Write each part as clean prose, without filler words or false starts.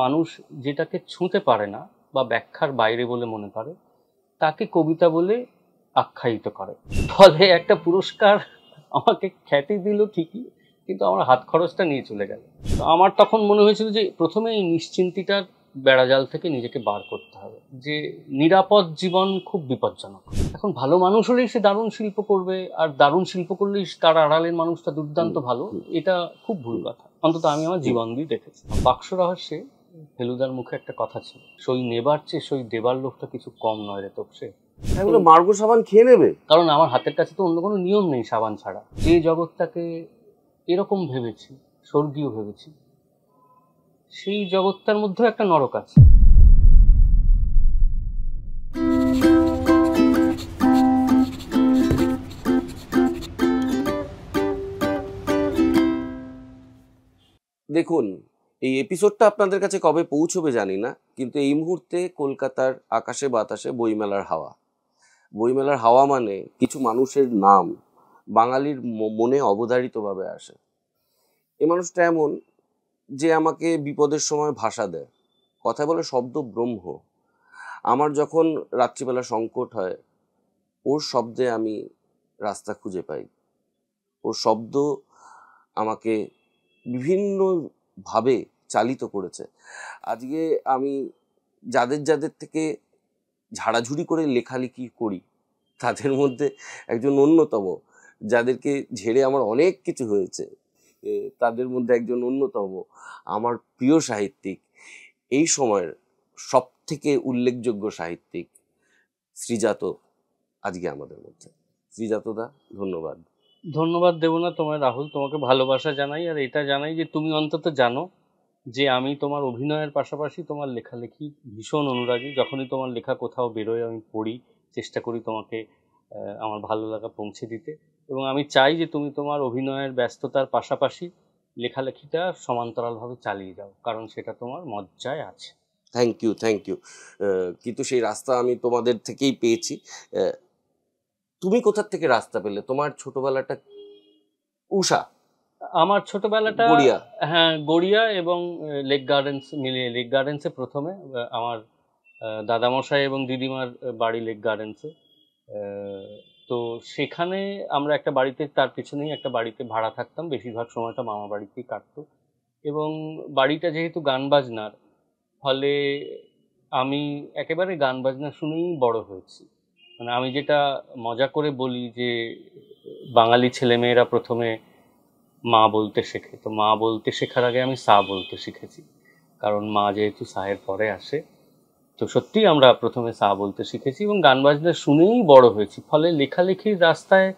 মানুষ যেটাকে ছুঁতে পারে না বা ব্যাখ্যার বাইরে বলে মনে করে তাকে কবিতা বলে আখ্যায়িত করে। ফলে একটা পুরস্কার আমাকে খ্যাতি দিল ঠিকই, কিন্তু আমার হাত খরচটা নিয়ে চলে গেল। তো আমার তখন মনে হয়েছিল যে প্রথমে এই নিশ্চিন্তিটার বেড়াজাল থেকে নিজেকে বার করতে হবে, যে নিরাপদ জীবন খুব বিপজ্জনক। এখন ভালো মানুষ হলেই সে দারুণ শিল্প করবে, আর দারুণ শিল্প করলেই তার আড়ালের মানুষটা দুর্দান্ত ভালো, এটা খুব ভুল কথা। অন্তত আমি আমার জীবন দিয়ে দেখেছি। বাক্স রহস্যে ফেলুদার মুখে একটা কথা ছিল, সই নেবার চেয়ে সই দেবার লোকটা কিছু কম নয় রে তোপসে। এগুলো মার্গো সাবান খেয়ে নেবে, কারণ আমার হাতের কাছে তো অন্য কোনো নিয়ম নেই সাবান ছাড়া। যে জগৎটাকে এরকম ভেবেছি, স্বর্গীয় ভেবেছি, সেই জগৎটার মধ্যেও একটা নরক আছে। দেখুন এই এপিসোডটা আপনাদের কাছে কবে পৌঁছবে জানি না, কিন্তু এই মুহূর্তে কলকাতার আকাশে বাতাসে বইমেলার হাওয়া। বইমেলার হাওয়া মানে কিছু মানুষের নাম বাঙালির মনে অবধারিতভাবে আসে। এই মানুষটা এমন যে আমাকে বিপদের সময় ভাষা দেয়, কথা বলে শব্দ ব্রহ্ম। আমার যখন রাত্রিবেলা সংকট হয়, ওর শব্দে আমি রাস্তা খুঁজে পাই। ওর শব্দ আমাকে বিভিন্নভাবে চালিত করেছে। আজকে আমি যাদের যাদের থেকে ঝাড়াঝুড়ি করে লেখালেখি করি, তাদের মধ্যে একজন অন্যতম। যাদেরকে ঝেড়ে আমার অনেক কিছু হয়েছে, তাদের মধ্যে একজন অন্যতম আমার প্রিয় সাহিত্যিক, এই সময়ের সব থেকে উল্লেখযোগ্য সাহিত্যিক শ্রীজাত আজকে আমাদের মধ্যে। শ্রীজাতদা, ধন্যবাদ। ধন্যবাদ দেব না তোমায় রাহুল, তোমাকে ভালোবাসা জানাই, আর এটা জানাই যে তুমি অন্তত জানো যে আমি তোমার অভিনয়ের পাশাপাশি তোমার লেখালেখি ভীষণ অনুরাগী। যখনই তোমার লেখা কোথাও বেরোয় আমি পড়ি, চেষ্টা করি তোমাকে আমার ভালো লাগা পৌঁছে দিতে, এবং আমি চাই যে তুমি তোমার অভিনয়ের ব্যস্ততার পাশাপাশি লেখালেখিটা সমান্তরালভাবে চালিয়ে যাও, কারণ সেটা তোমার মজ্জায় আছে। Thank you, thank you. কিন্তু সেই রাস্তা আমি তোমাদের থেকেই পেয়েছি। তুমি কোথার থেকে রাস্তা পেলে? তোমার ছোটবেলাটা উষা? আমার ছোটবেলাটা গড়িয়া। হ্যাঁ, গড়িয়া এবং লেক গার্ডেন্স মিলিয়ে। লেক গার্ডেন্সে প্রথমে, আমার দাদামশাই এবং দিদিমার বাড়ি লেক গার্ডেন্সে। তো সেখানে আমরা একটা বাড়িতে, তার পিছনেই একটা বাড়িতে ভাড়া থাকতাম, বেশিরভাগ সময়টা মামা বাড়িতেই কাটতো। এবং বাড়িটা যেহেতু গান বাজনার, ফলে আমি একেবারে গান বাজনা শুনেই বড় হয়েছি। মানে আমি যেটা মজা করে বলি যে বাঙালি ছেলেমেয়েরা প্রথমে মা বলতে শেখে, তো মা বলতে শেখার আগে আমি সা বলতে শিখেছি, কারণ মা যেহেতু সায়ের পরে আসে। তো সত্যিই আমরা প্রথমে সা বলতে শিখেছি এবং গান বাজনা শুনেই বড় হয়েছি। ফলে লেখালেখির রাস্তায়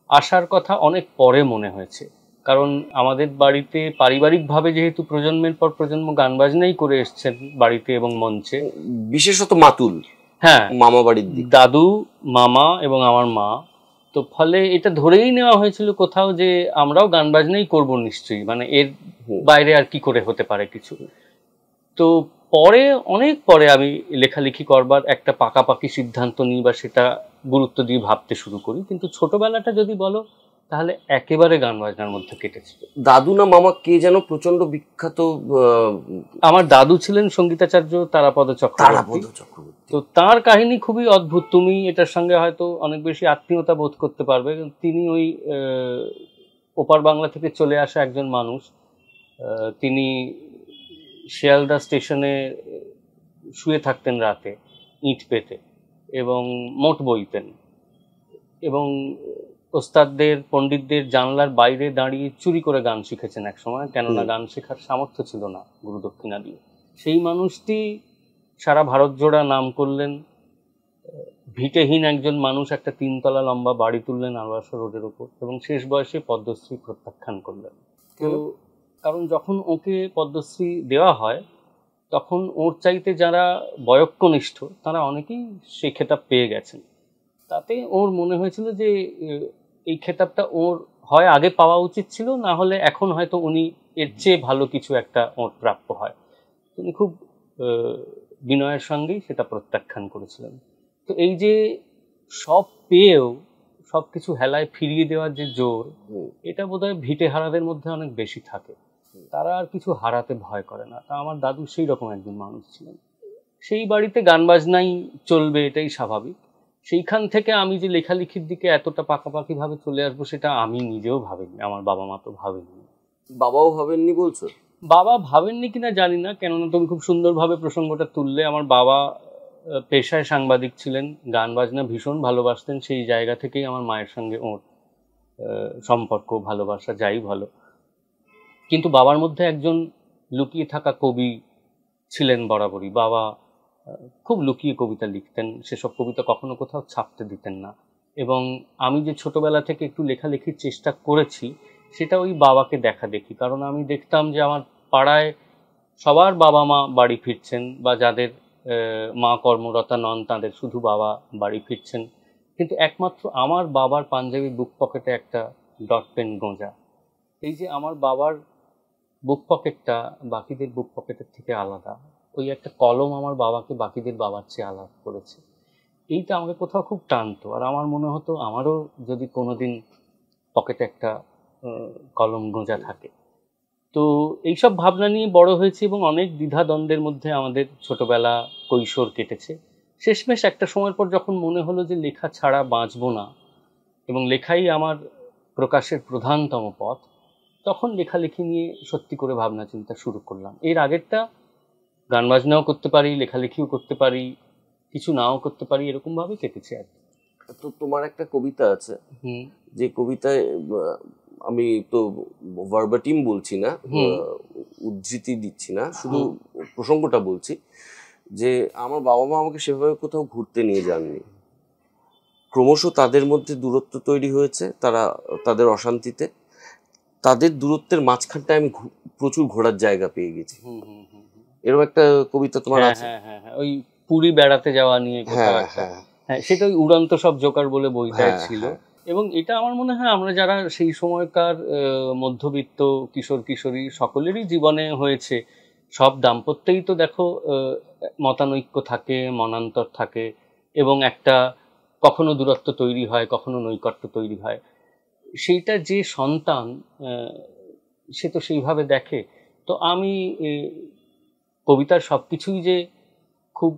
আসার কথা অনেক পরে মনে হয়েছে, কারণ আমাদের বাড়িতে পারিবারিকভাবে যেহেতু প্রজন্মের পর প্রজন্ম গান বাজনাই করে এসছেন বাড়িতে এবং মঞ্চে, বিশেষত মাতুল, হ্যাঁ, মামা বাড়ির দিক, দাদু, মামা এবং আমার মা। তো ফলে এটা ধরেই নেওয়া হয়েছিল কোথাও যে আমরাও গান বাজনাই করবো নিশ্চয়ই, মানে এর বাইরে আর কি করে হতে পারে কিছু। তো পরে, অনেক পরে আমি লেখালেখি করবার একটা পাকাপাকি সিদ্ধান্ত নিই বা সেটা গুরুত্ব দিয়ে ভাবতে শুরু করি, কিন্তু ছোটবেলাটা যদি বলো তাহলে একেবারে গান বাজনার মধ্যে কেটেছিল। দাদু না মামা কে যেন প্রচন্ড বিখ্যাত? আমার দাদু ছিলেন সঙ্গীতাচার্য তারাপদ চক্রবর্তী। তো তার কাহিনী খুবই অদ্ভুত, তুমি এটার সঙ্গে হয়তো অনেক বেশি আত্মীয়তা বোধ করতে পারবে। তিনি ওই ওপার বাংলা থেকে চলে আসা একজন মানুষ। তিনি শিয়ালদা স্টেশনে শুয়ে থাকতেন রাতে ইট পেতে এবং মোট বইতেন, এবং ওস্তাদদের, পণ্ডিতদের জানলার বাইরে দাঁড়িয়ে চুরি করে গান শিখেছেন এক সময়, কেননা গান শেখার সামর্থ্য ছিল না গুরুদক্ষিণা দিয়ে। সেই মানুষটি সারা ভারত জোড়া নাম করলেন। ভিটেহীন একজন মানুষ একটা 3 তলা লম্বা বাড়ি তুললেন আলবাসা রোডের উপর, এবং শেষ বয়সে পদ্মশ্রী প্রত্যাখ্যান করলেন। তো কারণ যখন ওকে পদ্মশ্রী দেওয়া হয় তখন ওর চাইতে যারা বয়স্কনিষ্ঠ তারা অনেকেই সেই খেতাব পেয়ে গেছেন। তাতে ওর মনে হয়েছিল যে এই খেতাবটা ওর হয় আগে পাওয়া উচিত ছিল, না হলে এখন হয়তো উনি এর চেয়ে ভালো কিছু একটা ওর প্রাপ্য হয়। তিনি খুব বিনয়ের সঙ্গেই সেটা প্রত্যাখ্যান করেছিলেন। তো এই যে সব পেয়েও সবকিছু হেলায় ফিরিয়ে দেওয়ার যে জোর, এটা বোধহয় ভিটেহারাদের মধ্যে অনেক বেশি থাকে। তারা আর কিছু হারাতে ভয় করে না। তা আমার দাদু সেই রকম একজন মানুষ ছিলেন। সেই বাড়িতে গান বাজনাই চলবে, এটাই স্বাভাবিক। সেইখান থেকে আমি যে লেখালেখির দিকে এতটা পাকাপাকি ভাবে চলে আসবো সেটা আমি নিজেও ভাবিনি, আমার বাবা মা তো ভাবেনি। বাবাও ভাবেননি বলছো? বাবা ভাবেননি কিনা জানি না, কেননা তুমি খুব সুন্দরভাবে প্রসঙ্গটা তুললে। আমার বাবা পেশায় সাংবাদিক ছিলেন, গান বাজনা ভীষণ ভালোবাসতেন। সেই জায়গা থেকেই আমার মায়ের সঙ্গে ওর সম্পর্ক, ভালোবাসা যাই ভালো। কিন্তু বাবার মধ্যে একজন লুকিয়ে থাকা কবি ছিলেন বরাবরই। বাবা খুব লুকিয়ে কবিতা লিখতেন, সেসব কবিতা কখনো কোথাও ছাপতে দিতেন না। এবং আমি যে ছোটবেলা থেকে একটু লেখালেখির চেষ্টা করেছি সেটা ওই বাবাকে দেখা দেখি। কারণ আমি দেখতাম যে আমার পাড়ায় সবার বাবা মা বাড়ি ফিরছেন, বা যাদের মা কর্মরতা নন তাদের শুধু বাবা বাড়ি ফিরছেন, কিন্তু একমাত্র আমার বাবার পাঞ্জাবি বুক পকেটে একটা ডট পেন গোঁজা। এই যে আমার বাবার বুক পকেটটা বাকিদের বুক পকেটের থেকে আলাদা, ওই একটা কলম আমার বাবাকে বাকিদের বাবার চেয়ে আলাদা করেছে, এইটা আমাকে কোথাও খুব টানতো। আর আমার মনে হতো আমারও যদি কোনোদিন পকেটে একটা কলম গোঁজা থাকে। তো এইসব ভাবনা নিয়ে বড় হয়েছে এবং অনেক দ্বিধাদ্বন্দ্বের মধ্যে আমাদের ছোটবেলা কৈশোর কেটেছে। শেষমেশ একটা সময়ের পর যখন মনে হলো যে লেখা ছাড়া বাঁচবো না এবং লেখাই আমার প্রকাশের প্রধানতম পথ, তখন লেখালেখি নিয়ে সত্যি করে ভাবনা চিন্তা শুরু করলাম। এর আগেরটা গান বাজনাও করতে পারি, লেখালেখিও করতে পারি, কিছু নাও করতে পারি, এরকম ভাবে কেটেছে আর কি। তো তোমার একটা কবিতা আছে, যে কবিতায় আমি তো ভার্বাটিম বলছি না, উদ্ধৃতি দিচ্ছি না, শুধু প্রসঙ্গটা বলছি যে আমার বাবা মা আমাকে সেভাবে কোথাও ঘুরতে নিয়ে যাননি। ক্রমশ তাদের মধ্যে দূরত্ব তৈরি হয়েছে, তারা তাদের অশান্তিতে, তাদের দূরত্বের মাঝখানটায় আমি প্রচুর ঘোরার জায়গা পেয়ে গেছি। এরকম একটা কবিতা তোমার আছে? হ্যাঁ, ওই পুরী বেড়াতে যাওয়া নিয়ে কোথাও একটা। হ্যাঁ, সেটা ওই উড়ন্ত সব জোকার বলে বইটাই ছিল। এবং এটা আমার মনে হয় আমরা যারা সেই সময়কার মধ্যবিত্ত কিশোর কিশোরী সকলেরই জীবনে হয়েছে। সব দাম্পত্যেই তো দেখো মতানৈক্য থাকে, মনান্তর থাকে, এবং একটা কখনো দূরত্ব তৈরি হয়, কখনো নৈকট্য তৈরি হয়। সেইটা যে সন্তান সে তো সেইভাবে দেখে। তো আমি কবিতার সবকিছুই যে খুব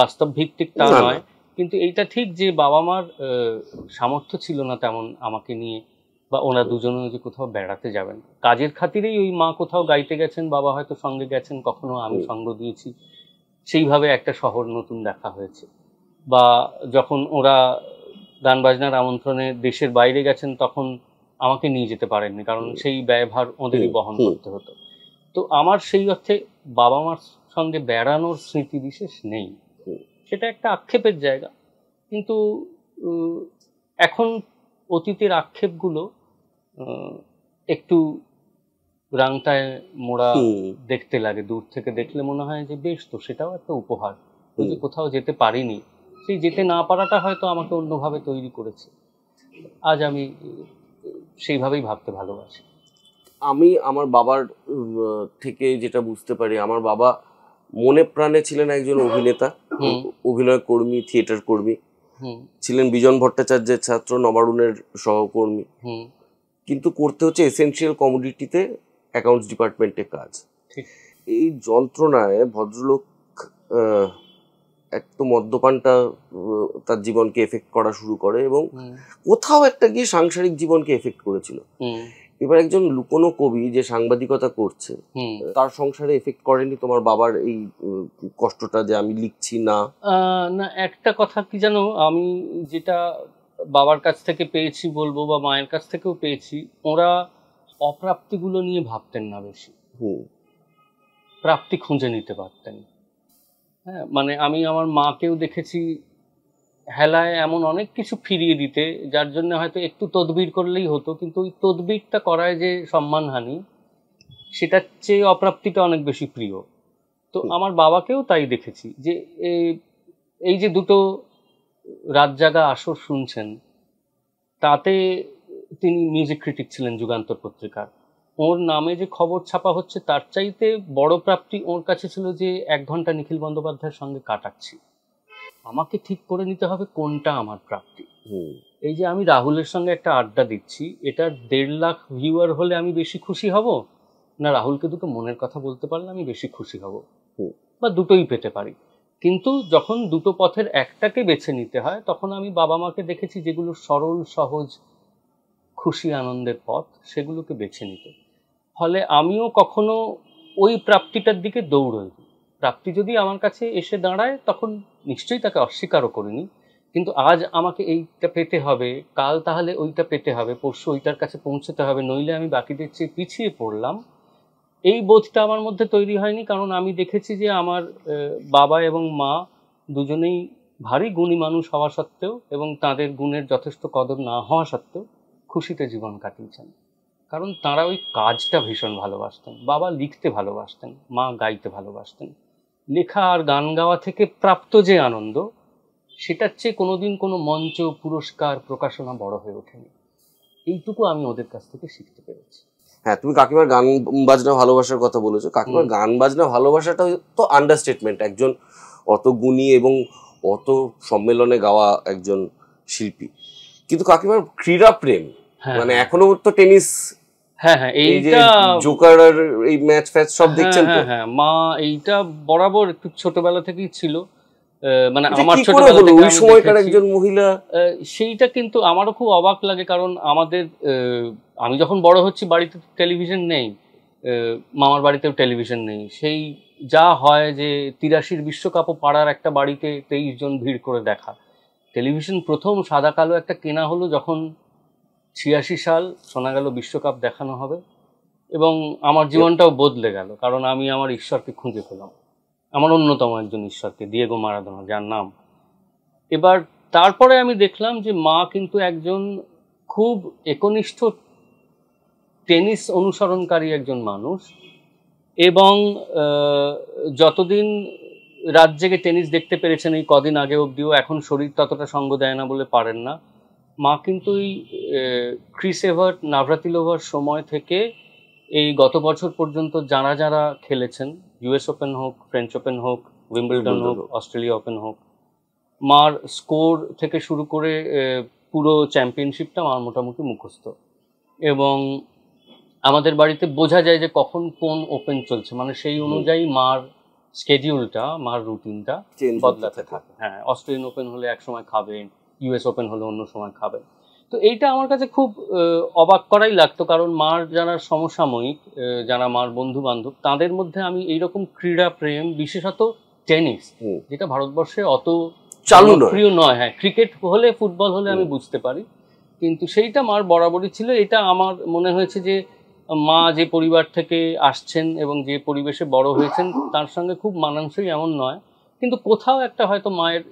বাস্তব ভিত্তিক তা নয়, কিন্তু এইটা ঠিক যে বাবা মার সামর্থ্য ছিল না তেমন আমাকে নিয়ে, বা ওরা দুজনেও যে কোথাও বেড়াতে যাবেন। কাজের খাতিরেই ওই মা কোথাও গাইতে গেছেন, বাবা হয়তো সঙ্গে গেছেন, কখনো আমি সঙ্গ দিয়েছি, সেইভাবে একটা শহর নতুন দেখা হয়েছে। বা যখন ওরা গান বাজনার আমন্ত্রণে দেশের বাইরে গেছেন তখন আমাকে নিয়ে যেতে পারেননি, কারণ সেই ব্যয়ভার ওদেরই বহন করতে হতো। তো আমার সেই অর্থে বাবা মার সঙ্গে বেড়ানোর স্মৃতি বিশেষ নেই, সেটা একটা আক্ষেপের জায়গা। কিন্তু এখন অতীতের আক্ষেপগুলো একটু রাংটায় মোড়া দেখতে লাগে। দূর থেকে দেখলে মনে হয় যে বেশ, তো সেটাও একটা উপহার। যদি কোথাও যেতে পারিনি, সেই যেতে না পারাটা হয়তো আমাকে অন্যভাবে তৈরি করেছে। আজ আমি সেইভাবেই ভাবতে ভালোবাসি। আমি আমার বাবার থেকে যেটা বুঝতে পারি, আমার বাবা মনে প্রাণে ছিলেন একজন অভিনেতা, অভিনয় কর্মী, থিয়েটার কর্মী ছিলেন, বিজন ভট্টাচার্যের ছাত্র, নবারুণের সহকর্মী, কিন্তু করতে হচ্ছে এসেনশিয়াল কমোডিটিতে অ্যাকাউন্টস ডিপার্টমেন্টে কাজ। এই যন্ত্রণায় ভদ্রলোক এক তো মদ্যপানটা তার জীবনকে এফেক্ট করা শুরু করে, এবং কোথাও একটা গিয়ে সাংসারিক জীবনকে এফেক্ট করেছিল। এবার একজন লুকোনো কবি যে সাংবাদিকতা করছে, তার সংসারে এফেক্ট করেনি তোমার বাবার এই কষ্টটা যে আমি লিখছি না? না, একটা কথা কি জানো, আমি যেটা বাবার কাছ থেকে পেয়েছি বলবো, বা মায়ের কাছ থেকেও পেয়েছি, ওরা অপ্রাপ্তিগুলো নিয়ে ভাবতেন না বেশি, প্রাপ্তি খুঁজে নিতে পারতেন। হ্যাঁ, মানে আমি আমার মাকেও দেখেছি হেলায় এমন অনেক কিছু ফিরিয়ে দিতে, যার জন্য হয়তো একটু তদবির করলেই হতো, কিন্তু ওই তদবিরটা করায় যে সম্মানহানি, সেটার চেয়ে অপ্রাপ্তিটা অনেক বেশি প্রিয়। তো আমার বাবাকেও তাই দেখেছি, যে এই যে দুটো রাত জাগা আসর শুনছেন, তাতে তিনি মিউজিক ক্রিটিক ছিলেন যুগান্তর পত্রিকার। ওর নামে যে খবর ছাপা হচ্ছে তার চাইতে বড় প্রাপ্তি ওর কাছে ছিল যে 1 ঘন্টা নিখিল বন্দ্যোপাধ্যায়ের সঙ্গে কাটাচ্ছি, আমাকে ঠিক করে নিতে হবে কোনটা আমার প্রাপ্তি। এই যে আমি রাহুলের সঙ্গে একটা আড্ডা দিচ্ছি, এটা 1.5 লাখ ভিউয়ার হলে আমি বেশি খুশি হব, না রাহুলকে দুটো মনের কথা বলতে পারলে আমি বেশি খুশি হব, বা দুটোই পেতে পারি। কিন্তু যখন দুটো পথের একটাকে বেছে নিতে হয় তখন আমি বাবা মাকে দেখেছি যেগুলো সরল সহজ খুশি আনন্দের পথ সেগুলোকে বেছে নিতে। ফলে আমিও কখনো ওই প্রাপ্তিটার দিকে দৌড়ই। প্রাপ্তি যদি আমার কাছে এসে দাঁড়ায় তখন নিশ্চয়ই তাকে অস্বীকারও করিনি, কিন্তু আজ আমাকে এইটা পেতে হবে, কাল তাহলে ওইটা পেতে হবে, পরশু ওইটার কাছে পৌঁছতে হবে, নইলে আমি বাকিদের চেয়ে পিছিয়ে পড়লাম, এই বোধটা আমার মধ্যে তৈরি হয়নি। কারণ আমি দেখেছি যে আমার বাবা এবং মা দুজনেই ভারী গুণী মানুষ হওয়া সত্ত্বেও এবং তাদের গুণের যথেষ্ট কদর না হওয়া সত্ত্বেও খুশিতে জীবন কাটিয়েছেন। কারণ তাঁরা ওই কাজটা ভীষণ ভালোবাসতেন। বাবা লিখতে ভালোবাসতেন, মা গাইতে ভালোবাসতেন। লেখা আর গান গাওয়া থেকে প্রাপ্ত যে আনন্দ, সেটার চেয়ে কোনোদিন কোনো মঞ্চ, পুরস্কার, প্রকাশনা বড় হয়ে ওঠেনি। এইটুকু আমি ওদের কাছ থেকে শিখতে পেরেছি। হ্যাঁ, তুমি কাকিমার গান বাজনা ভালোবাসার কথা বলেছো। কাকিমার গান বাজনা ভালোবাসাটা তো আন্ডারস্টেটমেন্ট। একজন অত গুণী এবং অত সম্মেলনে গাওয়া একজন শিল্পী, কিন্তু কাকিমার ক্রীড়া প্রেম, মানে এখনো তো টেনিস, হ্যাঁ হ্যাঁ, এইটা জোকার আর এই ম্যাচ ফ্যাচ সব দেখছেন তো? হ্যাঁ, মা এইটা বরাবর একটু ছোটবেলা থেকেই ছিল। মানে আমার ছোটবেলা থেকে ওই সময়কার একজন মহিলা, সেইটা কিন্তু আমারও খুব অবাক লাগে। কারণ আমাদের আমি যখন বড় হচ্ছি বাড়িতে টেলিভিশন নেই, মামার বাড়িতেও টেলিভিশন নেই। সেই যা হয় যে 83 বিশ্বকাপও পাড়ার একটা বাড়িতে 23 জন ভিড় করে দেখা। টেলিভিশন প্রথম সাদা কালো একটা কেনা হলো যখন 86 সাল শোনা গেল বিশ্বকাপ দেখানো হবে, এবং আমার জীবনটাও বদলে গেল। কারণ আমি আমার ঈশ্বরকে খুঁজে পেলাম, আমার অন্যতম একজন ঈশ্বরকে, দিয়েগো মারাদোনা যার নাম। এবার তারপরে আমি দেখলাম যে মা কিন্তু একজন খুব একনিষ্ঠ টেনিস অনুসরণকারী একজন মানুষ, এবং যতদিন রাত জেগে টেনিস দেখতে পেরেছেন এই কদিন আগে অবধিও, এখন শরীর ততটা সঙ্গ দেয় না বলে পারেন না, মা কিন্তু এই ক্রিস এভার্ট, নাভরাতিলোভার সময় থেকে এই গত বছর পর্যন্ত যারা যারা খেলেছেন, ইউএস ওপেন হোক, ফ্রেঞ্চ ওপেন হোক, উইম্বলডন হোক, অস্ট্রেলিয়া ওপেন হোক, মার স্কোর থেকে শুরু করে পুরো চ্যাম্পিয়নশিপটা মার মোটামুটি মুখস্থ। এবং আমাদের বাড়িতে বোঝা যায় যে কখন কোন ওপেন চলছে, মানে সেই অনুযায়ী মার স্কেডিউলটা, মার রুটিনটা বদলাতে থাকে। হ্যাঁ, অস্ট্রেলিয়ান ওপেন হলে এক সময় খাবেন, ইউএস ওপেন হলে অন্য সময় খাবেন। তো এইটা আমার কাছে খুব অবাক করাই লাগতো। কারণ মার যারা সমসাময়িক, যারা মার বন্ধু বান্ধব, তাদের মধ্যে আমি এইরকম ক্রীড়া প্রেম, বিশেষত টেনিস, যেটা ভারতবর্ষে অত প্রিয় নয়। হ্যাঁ, ক্রিকেট হলে, ফুটবল হলে আমি বুঝতে পারি, কিন্তু সেইটা মার বরাবরই ছিল। এটা আমার মনে হয়েছে যে মা যে পরিবার থেকে আসছেন এবং যে পরিবেশে বড় হয়েছেন তার সঙ্গে খুব মানানসই এমন নয়, কিন্তু কোথাও একটা হয়তো মায়ের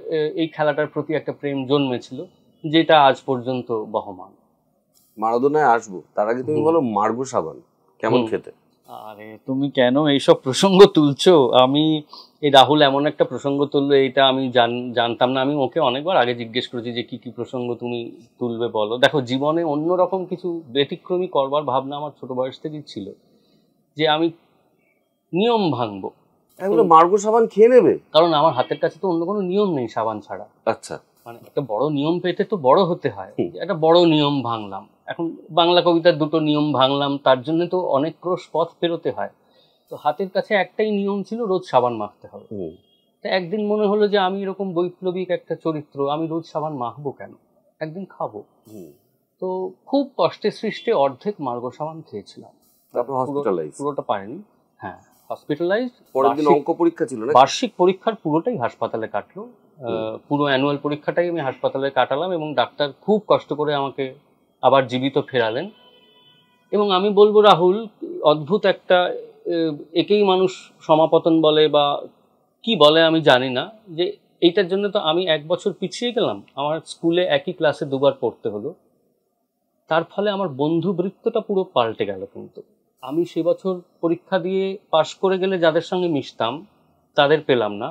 এই খেলাটার প্রতি একটা প্রেম জন্মেছিল, যেটা আজ পর্যন্ত বহমান। মারাদোনায় আসবো, তার আগে তুমি বলো মার্গো সাবান কেমন খেতে? আরে তুমি কেন এইসব প্রসঙ্গ তুলছো? আমি এই রাহুল এমন একটা প্রসঙ্গ তুললো, এইটা আমি জানতাম না। আমি ওকে অনেকবার আগে জিজ্ঞেস করেছি যে কি কি প্রসঙ্গ তুমি তুলবে বলো। দেখো, জীবনে অন্যরকম কিছু ব্যতিক্রমী করবার ভাবনা আমার ছোট বয়স থেকেই ছিল, যে আমি নিয়ম ভাঙবো। মার্গো সাবান খেয়ে নেবে, কারণ আমার হাতের কাছে তো অন্য কোনো নিয়ম নেই সাবান ছাড়া। আচ্ছা, মানে একটা বড় নিয়ম পেতে তো বড় হতে হয়। একটা বড় নিয়ম ভাঙলাম, এখন বাংলা কবিতার দুটো নিয়ম ভাঙলাম, তার জন্য তো অনেক ক্রোশ পথ পেরোতে হয়। তো হাতের কাছে একটাই নিয়ম ছিল, রোজ সাবান মাখতে হবে। তো একদিন মনে হলো যে আমি এরকম বৈপ্লবিক একটা চরিত্র, আমি রোজ সাবান মাখবো কেন, একদিন খাবো। তো খুব কষ্টে সৃষ্টে অর্ধেক মার্গো সাবান খেয়েছিলাম, পুরোটা পারিনি। হ্যাঁ, হসপিটালাইজ। পরের দিন অঙ্ক পরীক্ষা ছিল, বার্ষিক পরীক্ষার পুরোটাই হাসপাতালে কাটলো। পুরো অ্যানুয়াল পরীক্ষাটাই আমি হাসপাতালে কাটালাম, এবং ডাক্তার খুব কষ্ট করে আমাকে আবার জীবিত ফেরালেন। এবং আমি বলবো রাহুল, অদ্ভুত একটা, একেই মানুষ সমাপতন বলে বা কি বলে আমি জানি না, যে এইটার জন্য তো আমি 1 বছর পিছিয়ে গেলাম। আমার স্কুলে একই ক্লাসে 2 বার পড়তে হলো, তার ফলে আমার বন্ধুবৃত্তটা পুরো পাল্টে গেল। কিন্তু আমি সে বছর পরীক্ষা দিয়ে পাশ করে গেলে যাদের সঙ্গে মিশতাম তাদের পেলাম না,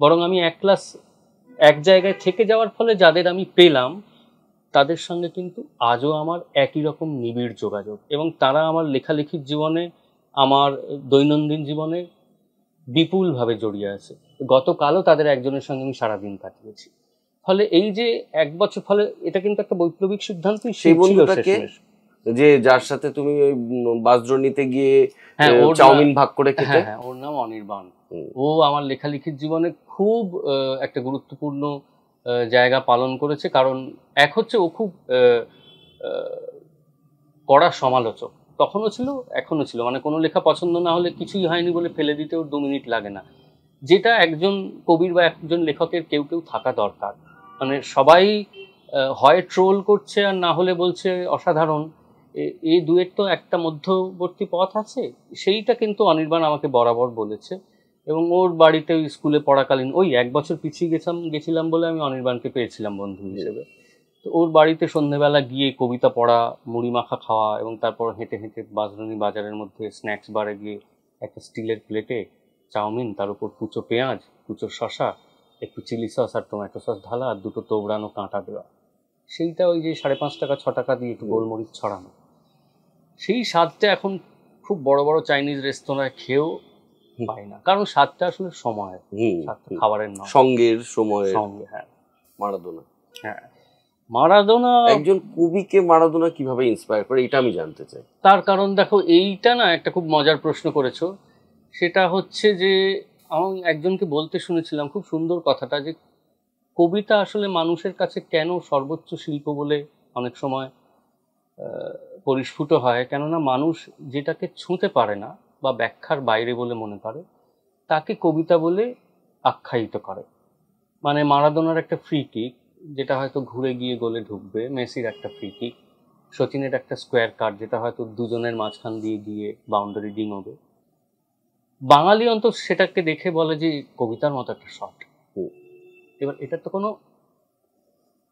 বরং আমি এক জায়গায় থেকে যাওয়ার ফলে যাদের আমি পেলাম তাদের সঙ্গে কিন্তু আজও আমার একই রকম নিবিড় যোগাযোগ, এবং তারা আমার লেখালেখির জীবনে, আমার দৈনন্দিন জীবনে বিপুলভাবে জড়িয়ে আছে। গতকালও তাদের একজনের সঙ্গে আমি সারাদিন কাটিয়েছি। ফলে এই যে 1 বছর, ফলে এটা কিন্তু একটা বৈপ্লবিক সিদ্ধান্তই। সেই বন্ধুটাকে যে যার সাথে তুমি ওই বাসজর্নিতে গিয়ে ওর চাউমিন ভাগ করে খেতে? হ্যাঁ, ওর নাম অনির্বাণ। ও আমার লেখালেখির জীবনে খুব একটা গুরুত্বপূর্ণ জায়গা পালন করেছে। কারণ এক হচ্ছে ও খুব কড়া সমালোচক, তখনও ছিল এখনো ছিল। মানে কোনো লেখা পছন্দ না হলে কিছুই হয়নি বলে ফেলে দিতে ওর 2 মিনিট লাগে না, যেটা একজন কবির বা একজন লেখকের কেউ কেউ থাকা দরকার। মানে সবাই হয় ট্রোল করছে আর না হলে বলছে অসাধারণ, এই দুয়ের তো একটা মধ্যবর্তী পথ আছে। সেইটা কিন্তু অনির্বাণ আমাকে বরাবর বলেছে। এবং ওর বাড়িতে ওই স্কুলে পড়াকালীন ওই 1 বছর পিছিয়ে গেছিলাম বলে আমি অনির্বাণকে পেয়েছিলাম বন্ধু হিসেবে। তো ওর বাড়িতে সন্ধ্যেবেলা গিয়ে কবিতা পড়া, মুড়ি মাখা খাওয়া, এবং তারপর হেঁটে হেঁটে বাঁশদ্রোণী বাজারের মধ্যে স্ন্যাক্স বারে গিয়ে একটা স্টিলের প্লেটে চাউমিন, তার উপর কুচো পেঁয়াজ, কুচো শশা, একটু চিলি সস আর টমেটো সস ঢালা, আর 2টো তোবড়ানো কাঁটা দেওয়া। সেইটা ওই যে 5.5 টাকা 6 টাকা দিয়ে একটু গোলমরিচ ছড়ানো, সেই স্বাদটা এখন খুব বড় বড় চাইনিজ রেস্তোরাঁয় খেয়েও পাই না। কারণ স্বাদটা আসলে সময়, স্বাদটা খাবারের নয়, সঙ্গের সময়। সঙ্গে, হ্যাঁ। মারাদোনা, হ্যাঁ, মারাদোনা একজন কবিকে মারাদোনা কিভাবে ইন্সপায়ার করে এটা আমি জানতে চাই। তার কারণ দেখো, এইটা না একটা খুব মজার প্রশ্ন করেছো। সেটা হচ্ছে যে আমি একজনকে বলতে শুনেছিলাম খুব সুন্দর কথাটা, যে কবিতা আসলে মানুষের কাছে কেন সর্বোচ্চ শিল্প বলে অনেক সময় পরিস্ফুট হয়। কেননা মানুষ যেটাকে ছুঁতে পারে না বা ব্যাখ্যার বাইরে বলে মনে করে, তাকে কবিতা বলে আখ্যায়িত করে। মানে মারাদোনার একটা ফ্রি কিক, যেটা হয়তো ঘুরে গিয়ে গোলে ঢুকবে, মেসির একটা ফ্রি কিক, সচিনের একটা স্কোয়ার কাট, যেটা হয়তো দুজনের মাঝখান দিয়ে গিয়ে বাউন্ডারি ডিঙোবে, বাঙালি অন্তত সেটাকে দেখে বলে যে কবিতার মতো একটা শট। এবার এটার তো কোনো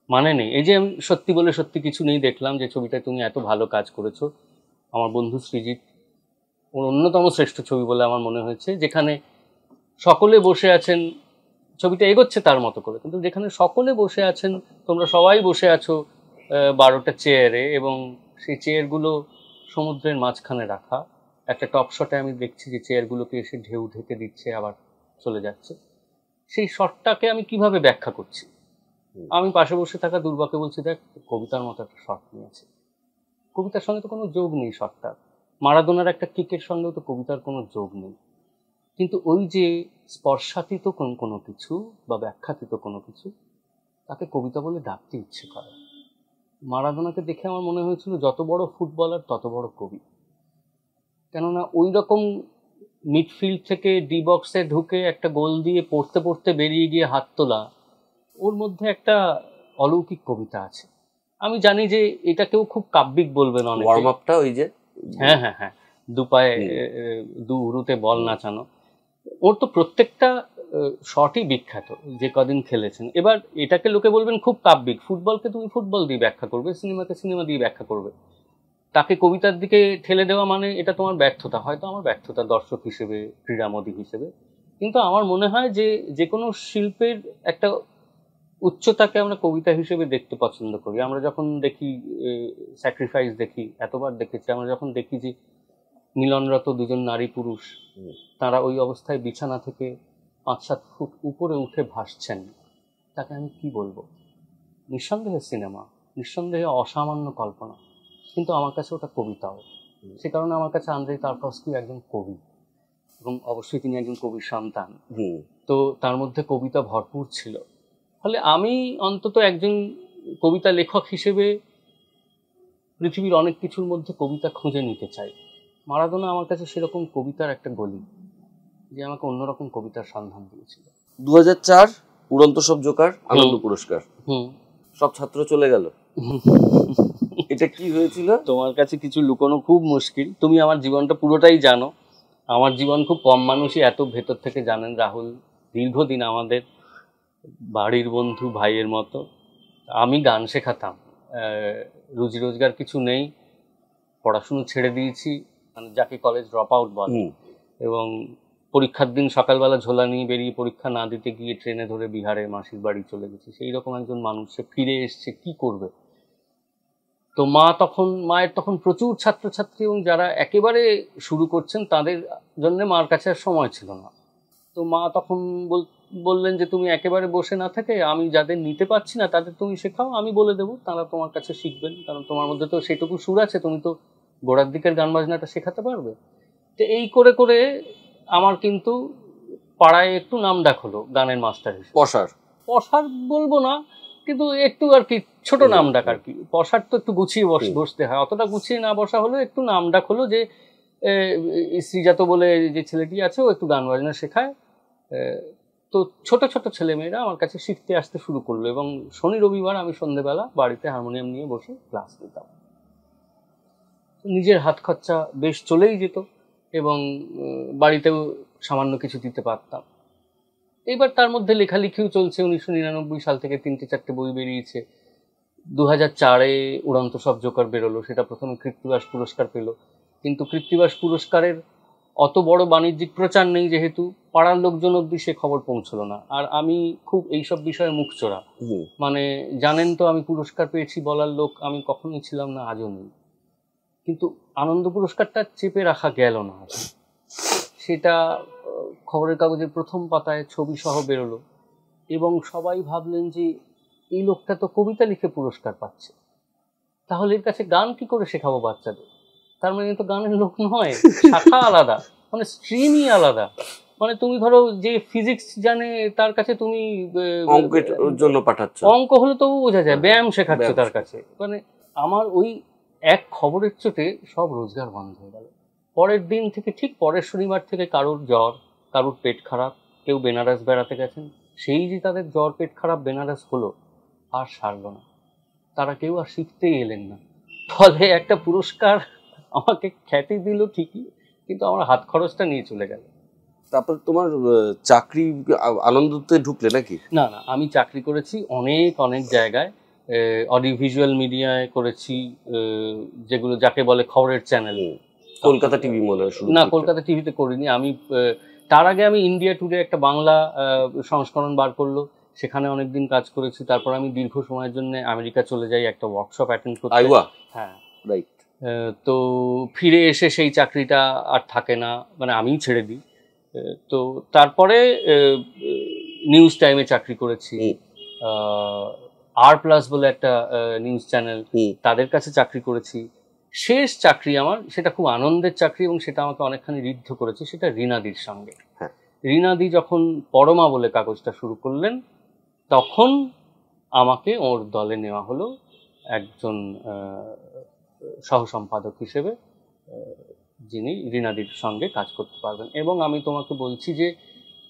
মানে নেই। এই যে আমি সত্যি বলে সত্যি কিছু নেই দেখলাম, যে ছবিটায় তুমি এত ভালো কাজ করেছো, আমার বন্ধু সৃজিত, ওর অন্যতম শ্রেষ্ঠ ছবি বলে আমার মনে হয়েছে, যেখানে সকলে বসে আছেন, ছবিটা এগোচ্ছে তার মতো করে, কিন্তু যেখানে সকলে বসে আছেন, তোমরা সবাই বসে আছো 12টা চেয়ারে, এবং সেই চেয়ারগুলো সমুদ্রের মাঝখানে রাখা। একটা টপ শটে আমি দেখছি যে চেয়ারগুলোকে এসে ঢেউ ঢেকে দিচ্ছে, আবার চলে যাচ্ছে। সেই শটটাকে আমি কিভাবে ব্যাখ্যা করছি? আমি পাশে বসে থাকা দুর্বাকে বলছি, দেখ কবিতার মতো একটা শট নিয়েছে, কবিতার সঙ্গে তো কোনো যোগ নেই শটটার। মারাদোনার একটা কিকের সঙ্গেও তো কবিতার কোনো যোগ নেই, কিন্তু ওই যে স্পর্শাতীত কোনো কিছু বা ব্যাখ্যাতীত কোনো কিছু, তাকে কবিতা বলে ডাকতে ইচ্ছে করে। মারাদোনাকে দেখে আমার মনে হয়েছিল যত বড় ফুটবলার তত বড় কবি। কেননা ওই রকম মিডফিল্ড থেকে ডি বক্সে ঢুকে একটা গোল দিয়ে পড়তে পড়তে বেরিয়ে গিয়ে হাত তোলা, ওর মধ্যে একটা অলৌকিক কবিতা আছে। আমি জানি যে এটা কেউ খুব কাব্যিক বলবেন অনেকে, ওয়ার্ম আপটা ওই যে হ্যাঁ হ্যাঁ হ্যাঁ দুপায়ে দু উরুতে বল নাচানো, ওর তো প্রত্যেকটা শটই বিখ্যাত যে কদিন খেলেছেন। এবার এটাকে লোকে বলবেন খুব কাব্যিক, ফুটবলকে তুমি ফুটবল দিয়ে ব্যাখ্যা করবে, সিনেমাকে সিনেমা দিয়ে ব্যাখ্যা করবে, তাকে কবিতার দিকে ঠেলে দেওয়া মানে এটা তোমার ব্যর্থতা। হয়তো আমার ব্যর্থতা দর্শক হিসেবে, ক্রীড়ামোদী হিসেবে, কিন্তু আমার মনে হয় যে যে কোনো শিল্পের একটা উচ্চতাকে আমরা কবিতা হিসেবে দেখতে পছন্দ করি। আমরা যখন দেখি স্যাক্রিফাইস, দেখি, এতবার দেখেছি, আমরা যখন দেখি যে মিলনরত দুজন নারী পুরুষ, তারা ওই অবস্থায় বিছানা থেকে 5-7 ফুট উপরে উঠে ভাসছেন, তাকে আমি কি বলবো? নিঃসন্দেহে সিনেমা, নিঃসন্দেহে অসামান্য কল্পনা, কিন্তু আমার কাছে ওটা কবিতাও। সে কারণে আমার কাছে আন্দ্রেই তারকভস্কি একজন কবি, এবং অবশ্যই তিনি একজন কবির সন্তান। তো তার মধ্যে কবিতা ভরপুর ছিল। ফলে আমি অন্তত একজন কবিতা লেখক হিসেবে পৃথিবীর অনেক কিছুর মধ্যে কবিতা খুঁজে নিতে চাই। মারাদোনা আমার কাছে সেরকম কবিতার একটা গলি, যে আমাকে অন্যরকম কবিতার সন্ধান দিয়েছিল। 2004 উড়ন্ত সব জোকার আনন্দ পুরস্কার, সব ছাত্র চলে গেল। এটা কি হয়েছিল? তোমার কাছে কিছু লুকোনো খুব মুশকিল, তুমি আমার জীবনটা পুরোটাই জানো। আমার জীবন খুব কম মানুষই এত ভেতর থেকে জানেন। রাহুল দীর্ঘদিন আমাদের বাড়ির বন্ধু, ভাইয়ের মতো। আমি গান শেখাতাম, রুজি রোজগার কিছু নেই, পড়াশুনো ছেড়ে দিয়েছি, মানে যাকে কলেজ ড্রপ আউট বলে, এবং পরীক্ষার দিন সকালবেলা ঝোলা নিয়ে বেরিয়ে পরীক্ষা না দিতে গিয়ে ট্রেনে ধরে বিহারে মাসির বাড়ি চলে গেছি। সেই রকম একজন মানুষ, সে ফিরে এসছে, কি করবে? তো মায়ের তখন প্রচুর ছাত্রছাত্রী, এবং যারা একেবারে শুরু করছেন তাদের জন্য মার কাছে আর সময় ছিল না। তো মা তখন বললেন যে তুমি একেবারে বসে না থেকে আমি যাদের নিতে পারছি না তাদের তুমি শেখাও, আমি বলে দেবো, তারা তোমার কাছে শিখবেন, কারণ তোমার মধ্যে তো সেটুকু সুর আছে, তুমি তো গোড়ার দিকের গান বাজনাটা শেখাতে পারবে। তো এই করে করে আমার কিন্তু পাড়ায় একটু নাম ডাক হলো গানের মাস্টার হিসেবে। পশার বলবো না, কিন্তু একটু আর কি ছোট নাম ডাক আর কি। পশার তো একটু গুছিয়ে বসতে হয়, অতটা গুছিয়ে না বসা হলো, একটু নাম ডাক হলো যে শ্রীজাত বলে যে ছেলেটি আছে ও একটু গান বাজনা শেখায়। তো ছোট ছোট ছেলেমেয়েরা আমার কাছে শিখতে আসতে শুরু করলো, এবং শনি রবিবার আমি সন্ধ্যেবেলা বাড়িতে হারমোনিয়াম নিয়ে বসে ক্লাস নিতাম। নিজের হাত খরচা বেশ চলেই যেত, এবং বাড়িতেও সামান্য কিছু দিতে পারতাম। এবার তার মধ্যে লেখালেখিও চলছে। 1999 সাল থেকে 3-4টে বই বেরিয়েছে। 2004-এ উড়ন্ত সব জোকার বেরোলো, সেটা প্রথমে কৃত্তিবাস পুরস্কার পেল, কিন্তু কৃত্তিবাস পুরস্কারের অত বড় বাণিজ্যিক প্রচার নেই, যেহেতু পাড়ার লোকজন অব্দি সে খবর পৌঁছলো না। আর আমি খুব এইসব বিষয়ে মুখচোরা, মানে জানেন তো আমি পুরস্কার পেয়েছি বলার লোক আমি কখনোই ছিলাম না, আজও নেই। কিন্তু আনন্দ পুরস্কারটা চেপে রাখা গেল না, সেটা খবরের কাগজের প্রথম পাতায় ছবি সহ বেরোলো, এবং সবাই ভাবলেন যে এই লোকটা তো কবিতা লিখে পুরস্কার পাচ্ছে, তাহলে এর কাছে গান কি করে শেখাবো বাচ্চাদের? তার মানে তো গানের লোক নয়, শাখা আলাদা, মানে স্ট্রিমই আলাদা। মানে তুমি ধরো যে ফিজিক্স জানে তার কাছে তুমি অঙ্কের জন্য পাঠাচ্ছ, অঙ্ক হলে তবু বোঝা যায়, ব্যায়াম শেখাচ্ছ তার কাছে। মানে আমার ওই এক খবরের চোটে সব রোজগার বন্ধ হয়ে গেল। পরের দিন থেকে, ঠিক পরের শনিবার থেকে কারোর জ্বর, কারোর পেট খারাপ, কেউ বেনারস বেড়াতে গেছেন, সেই যে তাদের জ্বর পেট খারাপ বেনারস হলো, আর সারল না, তারা কেউ আর শিখতেই এলেন না। ফলে একটা পুরস্কার আমাকে খ্যাতি দিল ঠিকই, কিন্তু আমার হাত খরচটা নিয়ে চলে গেল। তারপর তোমার চাকরি আনন্দতে ঢুকলে নাকি? না না, আমি চাকরি করেছি অনেক অনেক জায়গায়। অডিও ভিজুয়াল মিডিয়ায় করেছি, যেগুলো যাকে বলে খবরের চ্যানেল। কলকাতা টিভি মনে হয়? না, কলকাতা টিভিতে করিনি আমি। তার আগে আমি ইন্ডিয়া টুডে একটা বাংলা সংস্করণ বার করলো, সেখানে অনেকদিন কাজ করেছি। তারপর আমি দীর্ঘ সময়ের জন্য আমেরিকা চলে যাই একটা ওয়ার্কশপ অ্যাটেন্ড করতে। হ্যাঁ, রাইট। তো ফিরে এসে সেই চাকরিটা আর থাকে না, মানে আমিই ছেড়ে দিই। তো তারপরে নিউজ টাইমে চাকরি করেছি, R+ বলে একটা নিউজ চ্যানেল, তাদের কাছে চাকরি করেছি। শেষ চাকরি আমার, সেটা খুব আনন্দের চাকরি, এবং সেটা আমাকে অনেকখানি ঋদ্ধ করেছে, সেটা রীনাদির সঙ্গে। রীনাদি যখন পরমা বলে কাগজটা শুরু করলেন, তখন আমাকে ওর দলে নেওয়া হলো একজন সহসম্পাদক হিসেবে, যিনি রীনাদির সঙ্গে কাজ করতে পারবেন। এবং আমি তোমাকে বলছি যে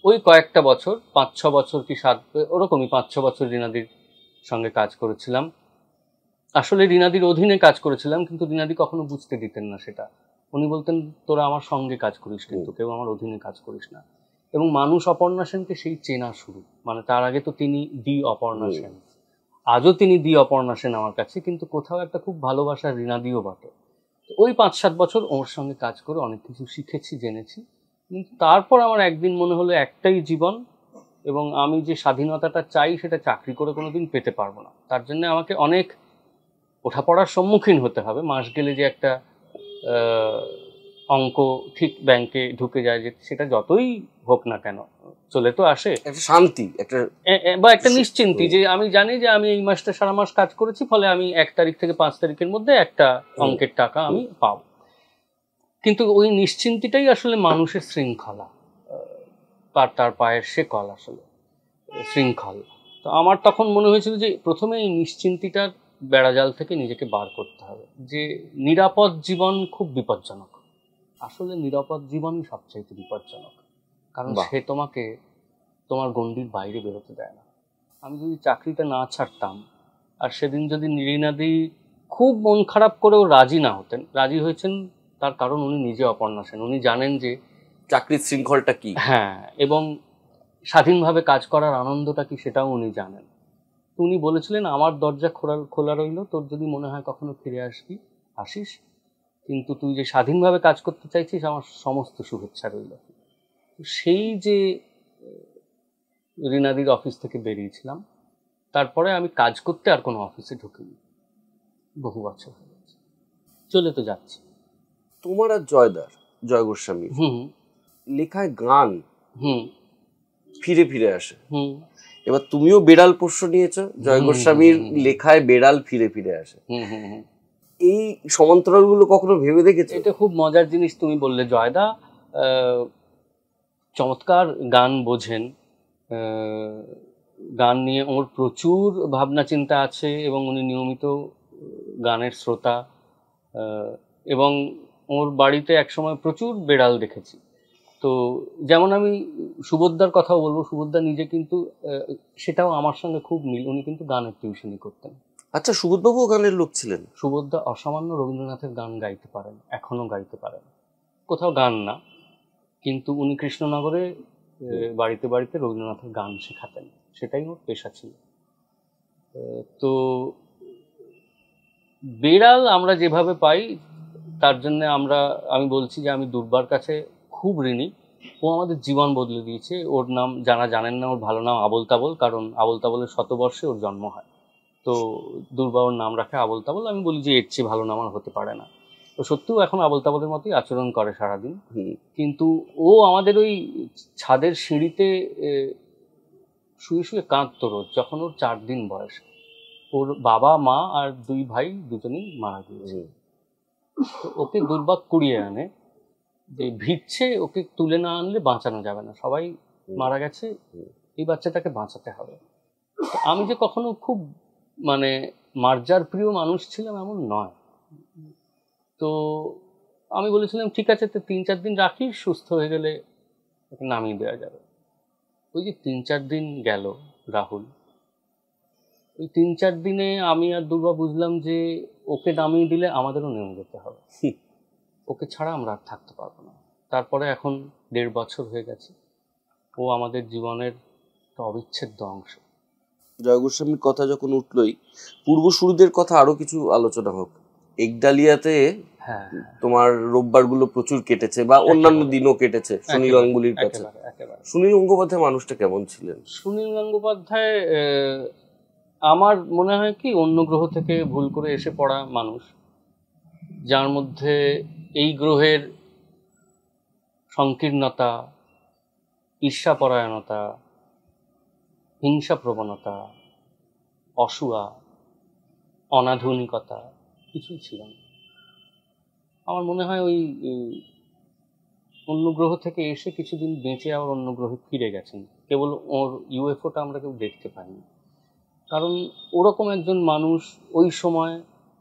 ওই কয়েকটা বছর, 5-6 বছর কি 7, ওরকমই 5-6 বছর রীনাদির সঙ্গে কাজ করেছিলাম। আসলে রীনাদির অধীনে কাজ করেছিলাম, কিন্তু রীনাদি কখনো বুঝতে দিতেন না সেটা। উনি বলতেন তোরা আমার সঙ্গে কাজ করিস, কিন্তু কেউ আমার অধীনে কাজ করিস না। এবং মানুষ অপর্ণা সেনকে সেই চেনা শুরু, মানে তার আগে তো তিনি দি অপর্ণা সেন, আজও তিনি দি অপর্ণা সেন আমার কাছে, কিন্তু কোথাও একটা খুব ভালোবাসার রীনাদিও বটে। ওই 5-7 বছর ওর সঙ্গে কাজ করে অনেক কিছু শিখেছি, জেনেছি। কিন্তু তারপর আমার একদিন মনে হলো একটাই জীবন, এবং আমি যে স্বাধীনতাটা চাই সেটা চাকরি করে কোনোদিন পেতে পারবো না। তার জন্য আমাকে অনেক ওঠাপড়ার সম্মুখীন হতে হবে। মাস গেলে যে একটা অঙ্ক ঠিক ব্যাংকে ঢুকে যায়, যে সেটা যতই হোক না কেন চলে তো আসে, একটা শান্তি, একটা বা একটা নিশ্চিন্তি, যে আমি জানি যে আমি এই মাসটা সারা মাস কাজ করেছি, ফলে আমি 1 তারিখ থেকে 5 তারিখের মধ্যে একটা অঙ্কের টাকা আমি পাবো। কিন্তু ওই নিশ্চিন্তিটাই আসলে মানুষের শৃঙ্খলা, তার পায়ের শেকল আসলে শৃঙ্খল। তো আমার তখন মনে হয়েছিল যে প্রথমে এই নিশ্চিন্তিটার বেড়াজাল থেকে নিজেকে বার করতে হবে, যে নিরাপদ জীবন খুব বিপজ্জনক। আসলে নিরাপদ জীবনই সবচাইতে বিপজ্জনক, কারণ সে তোমাকে তোমার গণ্ডির বাইরে বেরোতে দেয় না। আমি যদি চাকরিটা না ছাড়তাম, আর সেদিন যদি রীনাদি খুব মন খারাপ করেও রাজি না হতেন, রাজি হয়েছেন তার কারণ উনি নিজে অপর্ণা সেন, উনি জানেন যে চাকরির শৃঙ্খলটা কি, হ্যাঁ, এবং স্বাধীনভাবে কাজ করার আনন্দটা কি সেটাও উনি জানেন। উনি বলেছিলেন আমার দরজা খোলা রইল, তোর যদি মনে হয় কখনো ফিরে আসিস, কিন্তু তুই যে স্বাধীনভাবে কাজ করতে চাইছিস আমার সমস্ত শুভেচ্ছা রইল। সেই যে রীনাদির অফিস থেকে বেরিয়েছিলাম, তারপরে আমি কাজ করতে আর কোনো অফিসে ঢুকিনি, বহু বছর হয়ে গেছে, চলে তো যাচ্ছি। তোমার আর জয় গোস্বামী লেখায় গান ফিরে ফিরে আসে। এবার তুমিও বেড়াল পোষ্য নিয়েছো, জয় গোস্বামীর লেখায় বেড়াল ফিরে ফিরে আসে। এই সমান্তরাল গুলো কখনো ভেবে দেখেছো? এটা খুব মজার জিনিস তুমি বললে। জয়দা চমৎকার গান বোঝেন, গান নিয়ে ওর প্রচুর ভাবনা চিন্তা আছে এবং উনি নিয়মিত গানের শ্রোতা, এবং ওর বাড়িতে একসময় প্রচুর বেড়াল দেখেছি। তো যেমন আমি সুবোধদার কথাও বলবো, সুবোধদা নিজে কিন্তু সেটাও আমার সঙ্গে খুব মিল, উনি কিন্তু গানের টিউশনই করতেন। আচ্ছা, সুবোধবাবুও গানের লোক ছিলেন? সুবোধদা অসামান্য রবীন্দ্রনাথের গান গাইতে পারেন, এখনো গাইতে পারেন, কোথাও গান না, কিন্তু উনি কৃষ্ণনগরে বাড়িতে বাড়িতে রবীন্দ্রনাথের গান শেখাতেন, সেটাই ওর পেশা ছিল। তো বেড়াল আমরা যেভাবে পাই তার জন্য আমি বলছি যে আমি দুর্বার কাছে খুব ঋণী। ও আমাদের জীবন বদলে দিয়েছে। ওর নাম যারা জানেন না, ওর ভালো নাম আবোল তাবোল, কারণ আবোল তাবোলের শতবর্ষে ওর জন্ম হয়। তো দুর্বা ওর নাম রাখে আবোল তাবোল। আমি বলি যে এর চেয়ে ভালো নাম আর হতে পারে না। তো সত্যিও এখন আবোল তাবোলের মতোই আচরণ করে সারাদিন। কিন্তু ও আমাদের ওই ছাদের সিঁড়িতে শুয়ে শুয়ে কাঁদতো রোজ, যখন ওর 4 দিন বয়স। ওর বাবা মা আর 2 ভাই দুজনেই মারা গিয়েছে। তো ওকে দুর্বা কুড়িয়ে আনে যে ভিড়ছে, ওকে তুলে না আনলে বাঁচানো যাবে না, সবাই মারা গেছে, এই বাচ্চাটাকে বাঁচাতে হবে। আমি যে কখনো খুব মানে মার্জার প্রিয় মানুষ ছিলাম এমন নয়। তো আমি বলেছিলাম ঠিক আছে, তো 3-4 দিন রাখি, সুস্থ হয়ে গেলে ওকে নামিয়ে দেওয়া যাবে। ওই যে 3-4 দিন গেল রাহুল, ওই 3-4 দিনে আমি আর দুর্বা বুঝলাম যে ওকে নামিয়ে দিলে আমাদেরও নেমে যেতে হবে, ওকে ছাড়া আমরা আর থাকতে পারবো না। তারপরে এখন 1.5 বছর হয়ে গেছে, ও আমাদের জীবনের একটা অবিচ্ছেদ্য অংশ। জয় গোস্বামীর কথা যখন উঠলোই, পূর্বসূরিদের কথা আরো কিছু আলোচনা হোক। একডালিয়াতে তোমার রোববার গুলো প্রচুর কেটেছে, বা অন্যান্য দিনও কেটেছে সুনীল গাঙ্গুলির কাছে। সুনীল গঙ্গোপাধ্যায় মানুষটা কেমন ছিলেন? সুনীল গঙ্গোপাধ্যায় আমার মনে হয় কি অন্য গ্রহ থেকে ভুল করে এসে পড়া মানুষ, যার মধ্যে এই গ্রহের সংকীর্ণতা, ঈর্ষাপরায়ণতা, হিংসা প্রবণতা, অসূয়া, অনাধুনিকতা কিছুই ছিল না। আমার মনে হয় ওই অন্য গ্রহ থেকে এসে কিছুদিন বেঁচে আবার অন্য গ্রহে ফিরে গেছেন, কেবল ওর ইউএফওটা আমরা কেউ দেখতে পাইনি। কারণ ওরকম একজন মানুষ ওই সময়,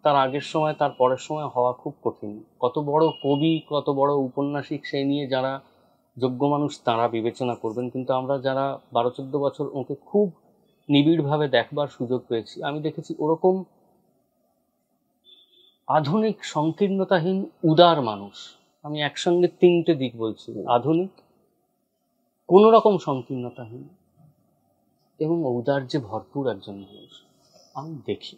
তার আগের সময়, তার পরের সময় হওয়া খুব কঠিন। কত বড় কবি, কত বড় উপন্যাসিক, সেই নিয়ে যারা যোগ্য মানুষ তারা বিবেচনা করবেন, কিন্তু আমরা যারা 12-14 বছর ওকে খুব নিবিড়ভাবে দেখবার সুযোগ পেয়েছি, আমি দেখেছি ওরকম আধুনিক সংকীর্ণতাহীন উদার মানুষ। আমি একসঙ্গে 3টে দিক বলছি, আধুনিক, কোনো রকম সংকীর্ণতাহীন এবং ঔদার্যে ভরপুর একজন মানুষ আমি দেখি।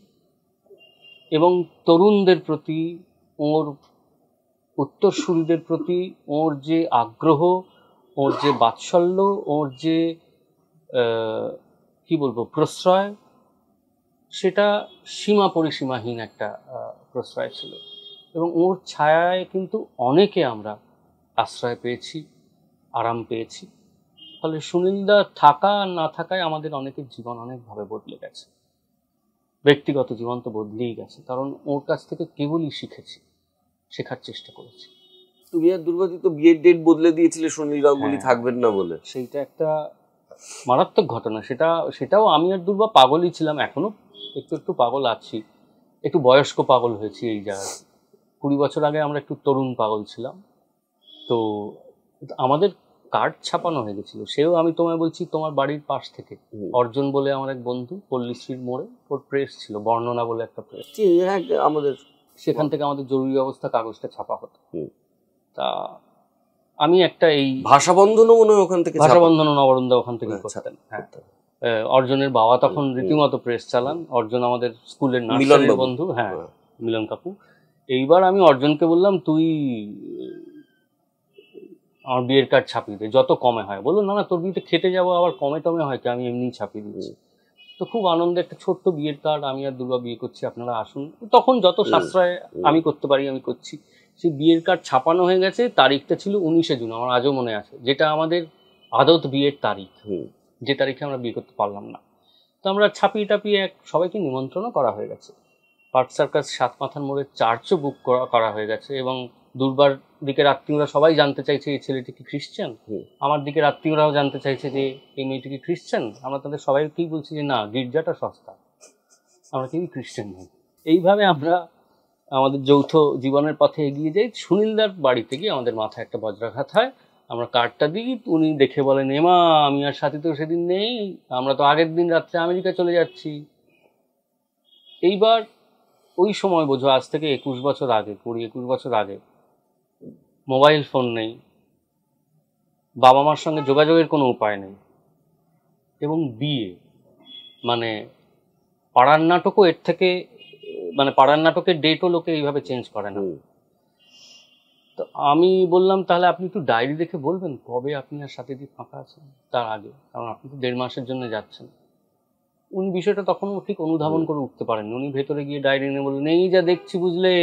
এবং তরুণদের প্রতি, ওর উত্তরসূরিদের প্রতি ওর যে আগ্রহ, ওর যে বাৎসল্য, ওর যে কি বলবো প্রশ্রয়, সেটা সীমা পরিসীমাহীন একটা প্রশ্রয় ছিল। এবং ওর ছায়ায় কিন্তু অনেকে আমরা আশ্রয় পেয়েছি, আরাম পেয়েছি। ফলে সুনীলদা থাকা আর না থাকায় আমাদের অনেকের জীবন অনেকভাবে বদলে গেছে। ব্যক্তিগত জীবন তো বদলেই গেছে, কারণ ওর কাছ থেকে কেবলই শিখেছি, শেখার চেষ্টা করেছি। তুমি আর দুর্গাদি তো বিয়ের ডেট বদলে দিয়েছিলে সুনীল গাঙ্গুলি থাকবেন না বলে। সেইটা একটা মারাত্মক ঘটনা। সেটাও আমি আর দুর্বা পাগলই ছিলাম, এখনো একটু পাগল আছি, একটু বয়স্ক পাগল হয়েছি এই জায়গায়। 20 বছর আগে আমরা একটু তরুণ পাগল ছিলাম। তো আমাদের কার্ড ছাপানো হয়ে গেছিল, সেও আমি তোমায় বলছি তোমার বাড়ির পাশ থেকে অর্জন বলে আমার এক বন্ধু, পল্লীশ্রীর মোড়ে ওর প্রেস ছিল, বর্ণনা বলে একটা প্রেস, আমাদের সেখান থেকে আমাদের জরুরি অবস্থা কাগজটা ছাপা হতো। তা আমি একটা এই ভাষাবন্ধনও মনে হয় ওখান থেকে, ভাষাবন্ধন নবরুণদা ওখান থেকে করতেন। হ্যাঁ, অর্জনের বাবা তখন রীতিমতো প্রেস চালান। অর্জন আমাদের স্কুলের নার্সারির বন্ধু, হ্যাঁ মিলন কাকু। এইবার আমি অর্জনকে বললাম তুই আমার বিয়ের কার্ড ছাপিয়ে দে, যত কমে হয়। বললো না তোর বিয়েতে খেতে যাবো, আবার কমে টমে হয় কি, আমি এমনি ছাপিয়ে দিচ্ছি। তো খুব আনন্দে একটা ছোট্ট বিয়ের কার্ড, আমি আর দুর্গা বিয়ে করছি, আপনারা আসুন। তখন যত সাশ্রয় আমি করতে পারি আমি করছি। সেই বিয়ের কার্ড ছাপানো হয়ে গেছে, তারিখটা ছিল 19শে জুন, আমার আজও মনে আছে, যেটা আমাদের আদত বিয়ের তারিখ, যে তারিখে আমরা বিয়ে করতে পারলাম না। তো আমরা ছাপিয়ে টাপিয়ে সবাইকে নিমন্ত্রণও করা হয়ে গেছে। পার্ক সার্কাস সাত মাথার মোড়ে চার্চও বুক করা হয়ে গেছে, এবং দুর্বার দিকের আত্মীয়রা সবাই জানতে চাইছে এই ছেলেটি কি খ্রিশ্চান। আমার দিকের আত্মীয়রাও জানতে চাইছে যে এই মেয়েটি কি খ্রিশ্চান। আমরা তাদের সবাইকেই বলছি যে না, গির্জাটা সস্তা, আমরা কেউই খ্রিশ্চান নই। এইভাবে আমরা আমাদের যৌথ জীবনের পথে এগিয়ে যাই। সুনীলদার বাড়িতে গিয়ে আমাদের মাথায় একটা বজ্রাঘাত হয়। আমরা কার্ডটা দিই, উনি দেখে বলেন, এমা আমি আর সাথী তো সেদিন নেই, আমরা তো আগের দিন রাত্রে আমেরিকা চলে যাচ্ছি। এইবার ওই সময় বোঝো, আজ থেকে 21 বছর আগে, 20-21 বছর আগে, মোবাইল ফোন নেই, বাবা মার সঙ্গে যোগাযোগের কোনো উপায় নেই, এবং বিয়ে মানে পাড়ার নাটকও এর থেকে, মানে পাড়ার নাটকের ডেটও লোকে এইভাবে চেঞ্জ করে না। তো আমি বললাম তাহলে আপনি একটু ডায়েরি দেখে বলবেন কবে আপনি আর সাথে দিয়ে ফাঁকা আছেন, তার আগে, কারণ আপনি তো 1.5 মাসের জন্য যাচ্ছেন। উনি বিষয়টা তখনও ঠিক অনুধাবন করে উঠতে পারেন। উনি ভেতরে গিয়ে ডায়েরি নিয়ে বললেন, এই যা দেখছি বুঝলে,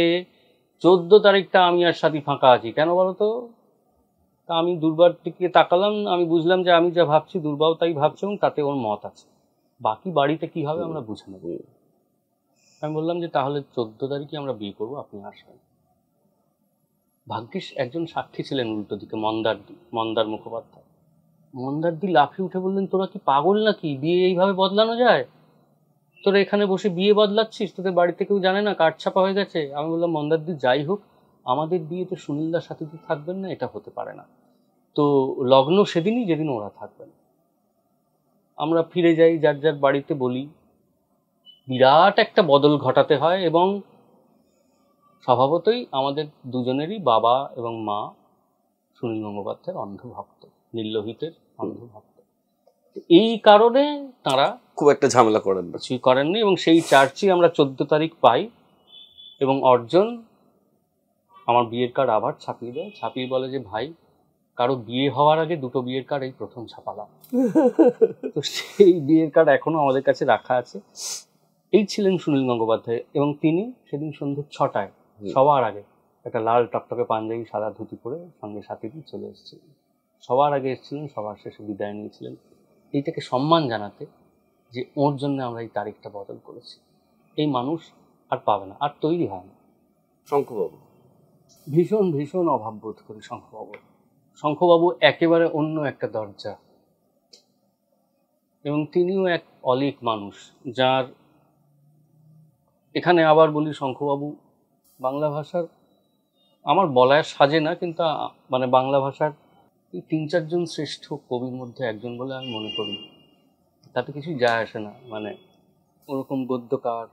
14 তারিখটা আমি আর সাথী ফাঁকা আছি। কেন বলো তো? তা আমি দুর্বার দিকে তাকালাম, আমি বুঝলাম যে আমি যা ভাবছি দুর্বাও তাই ভাবছে, এবং তাতে ওর মত আছে। বাকি বাড়িতে কি হবে আমরা বুঝে নেব। আমি বললাম যে তাহলে 14 তারিখে আমরা বিয়ে করবো, আপনি আসবেন। ভাগ্যিস একজন সাক্ষী ছিলেন উল্টো দিকে, মন্দার মুখোপাধ্যায়। মন্দারদি লাফিয়ে উঠে বললেন, তোরা কি পাগল নাকি? বিয়ে এইভাবে বদলানো যায়? তোরা এখানে বসে বিয়ে বদলাচ্ছিস, তোদের বাড়িতে কেউ জানে না, কাঠ ছাপা হয়ে গেছে। আমি বললাম, মন্দারদি যাই হোক, আমাদের বিয়েতে সুনীলদার সাথে তো থাকবেন না, এটা হতে পারে না। তো লগ্ন সেদিনই যেদিন ওরা থাকবেন। আমরা ফিরে যাই যার যার বাড়িতে, বলি বিরাট একটা বদল ঘটাতে হয়, এবং স্বভাবতই আমাদের দুজনেরই বাবা এবং মা সুনীল গঙ্গোপাধ্যায়ের অন্ধভক্ত, নীললোহিতের অন্ধভক্ত। এই কারণে তারা খুব একটা ঝামেলা করেননি, এবং সেই চার্চই আমরা 14 তারিখ পাই, এবং অর্জন আমার বিয়ের কার্ড আবার ছাপিয়ে দেয়। ছাপিয়ে বলে যে ভাই, কারো বিয়ে হওয়ার আগে 2টো বিয়ের কার্ড এই প্রথম ছাপালাম। তো সেই বিয়ের কার্ড এখনো আমাদের কাছে রাখা আছে। এই ছিলেন সুনীল গঙ্গোপাধ্যায়, এবং তিনি সেদিন সন্ধ্যে 6টায় সবার আগে একটা লাল টকটকে পাঞ্জাবি, সাদা ধুতি পরে সঙ্গে সাথে দিয়ে চলে এসেছিলেন। সবার আগে এসেছিলেন, সবার শেষে বিদায় নিয়েছিলেন। এইটাকে সম্মান জানাতে যে ওর জন্য আমরা এই তারিখটা বদল করেছি। এই মানুষ আর পাবে না, আর তৈরি হয় না। শঙ্খবাবু ভীষণ ভীষণ অভাব বোধ করি শঙ্খবাবু একেবারে অন্য একটা দরজা, এবং তিনিও এক অলীক মানুষ, যার এখানে আবার বলি, শঙ্খবাবু বাংলা ভাষার, আমার বলায় সাজে না, কিন্তু মানে বাংলা ভাষার এই 3-4 জন শ্রেষ্ঠ কবির মধ্যে একজন বলে আমি মনে করি। তাতে কিছু যায় আসে না, মানে ওরকম গদ্যকার,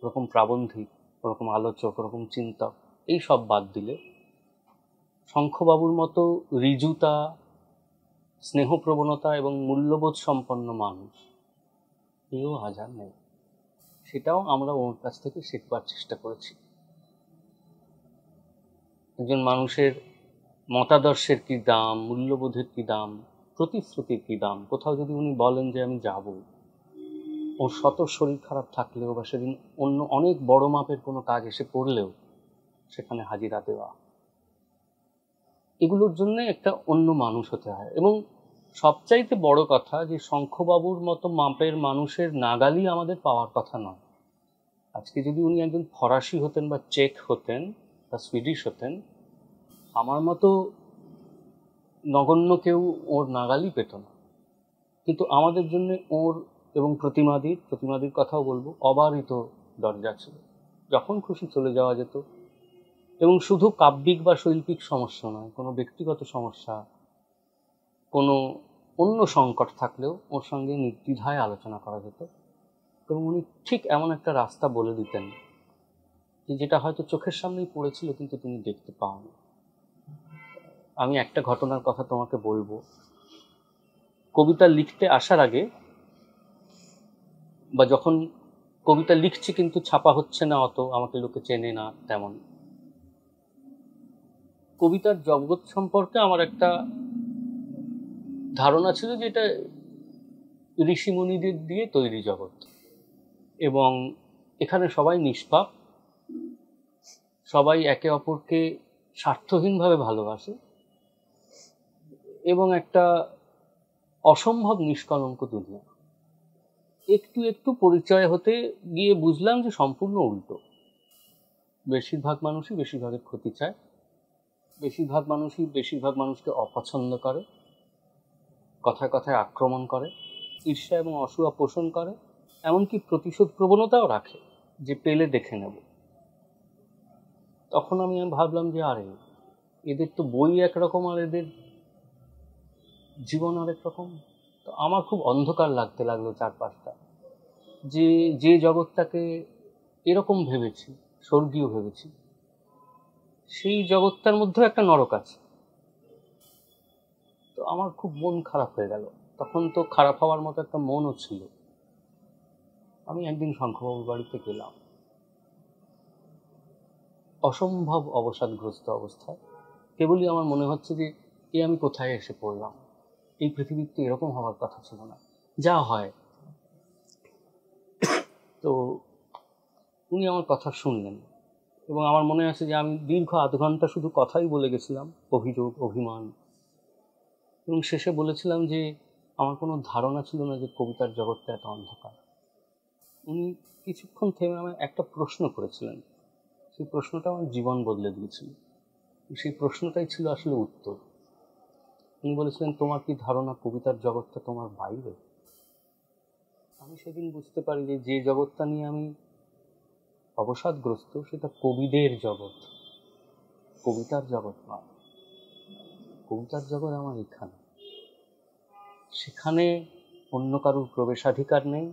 ওরকম প্রাবন্ধিক, ওরকম আলোচক, ওরকম চিন্তক, এই সব বাদ দিলে শঙ্খবাবুর মতো ঋজুতা, স্নেহপ্রবণতা এবং মূল্যবোধ সম্পন্ন মানুষ কেউ হাজার নেই। সেটাও আমরা ওর কাছ থেকে শিখবার চেষ্টা করেছি। একজন মানুষের মতাদর্শের কি দাম, মূল্যবোধের কি দাম, প্রতিশ্রুতির কি দাম। কোথাও যদি উনি বলেন যে আমি যাব, ওর শত শরীর খারাপ থাকলেও, বা সেদিন অন্য অনেক বড় মাপের কোনো কাজ এসে পড়লেও সেখানে হাজিরা দেওয়া, এগুলোর জন্য একটা অন্য মানুষ হতে হয়। এবং সবচাইতে বড় কথা যে শঙ্খবাবুর মতো মাপের মানুষের নাগালি আমাদের পাওয়ার কথা নয়। আজকে যদি উনি একজন ফরাসি হতেন, বা চেক হতেন, বা সুইডিশ হতেন, আমার মতো নগণ্য কেউ ওর নাগালই পেত না। কিন্তু আমাদের জন্য ওর এবং প্রতিমাদির কথাও বলবো, অবারিত দরজা ছিল। যখন খুশি চলে যাওয়া যেত, এবং শুধু কাব্যিক বা শৈল্পিক সমস্যা নয়, কোনো ব্যক্তিগত সমস্যা, কোনো অন্য সংকট থাকলেও ওর সঙ্গে নির্দ্বিধায় আলোচনা করা যেত। এবং উনি ঠিক এমন একটা রাস্তা বলে দিতেন যেটা হয়তো চোখের সামনেই পড়েছিল, কিন্তু তুমি দেখতে পাওনি। আমি একটা ঘটনার কথা তোমাকে বলবো। কবিতা লিখতে আসার আগে, বা যখন কবিতা লিখছি কিন্তু ছাপা হচ্ছে না, অত আমাকে লোকে চেনে না তেমন, কবিতার জগৎ সম্পর্কে আমার একটা ধারণা ছিল যে এটা ঋষিমুনিদের দিয়ে তৈরি জগৎ, এবং এখানে সবাই নিষ্পাপ, সবাই একে অপরকে স্বার্থহীনভাবে ভালোবাসে, এবং একটা অসম্ভব নিষ্কলঙ্ক দুনিয়া। একটু একটু পরিচয় হতে গিয়ে বুঝলাম যে সম্পূর্ণ উল্টো। বেশিরভাগ মানুষই বেশিরভাগের ক্ষতি চায়, বেশিরভাগ মানুষই বেশিরভাগ মানুষকে অপছন্দ করে, কথায় কথায় আক্রমণ করে, ঈর্ষা এবং অসূয়া পোষণ করে, এমনকি প্রতিশোধ প্রবণতাও রাখে যে পেলে দেখে নেব। তখন আমি ভাবলাম যে আরে এদের তো বই একরকম আর এদের জীবন আরেক রকম। তো আমার খুব অন্ধকার লাগতে লাগলো চারপাশটা, যে যে জগৎটাকে এরকম ভেবেছি, স্বর্গীয় ভেবেছি, সেই জগৎটার মধ্যেও একটা নরক আছে। তো আমার খুব মন খারাপ হয়ে গেল। তখন তো খারাপ হওয়ার মতো একটা মনও ছিল। আমি একদিন শঙ্খবাবুর বাড়িতে গেলাম, অসম্ভব অবসাদগ্রস্ত অবস্থায়। কেবলই আমার মনে হচ্ছে যে আমি কোথায় এসে পড়লাম, এই পৃথিবীর তো এরকম হওয়ার কথা ছিল না, যা হয়। তো উনি আমার কথা শুনলেন এবং আমার মনে আছে যে আমি দীর্ঘ আধ ঘন্টা শুধু কথাই বলে গেছিলাম, অভিযোগ, অভিমান, এবং শেষে বলেছিলাম যে আমার কোনো ধারণা ছিল না যে কবিতার জগৎটা এত অন্ধকার। উনি কিছুক্ষণ থেমে আমায় একটা প্রশ্ন করেছিলেন, সেই প্রশ্নটা আমার জীবন বদলে দিয়েছিল। সেই প্রশ্নটাই ছিল আসলে উত্তর। উনি বলেছিলেন, তোমার কি ধারণা কবিতার জগৎটা তোমার বাইরে? আমি সেদিন বুঝতে পারি যে যে জগৎটা নিয়ে আমি অবসাদগ্রস্ত সেটা কবিদের জগৎ, কবিতার জগৎ নয়। কবিতার জগৎ আমার এখানে, সেখানে অন্য কারুর প্রবেশাধিকার নেই।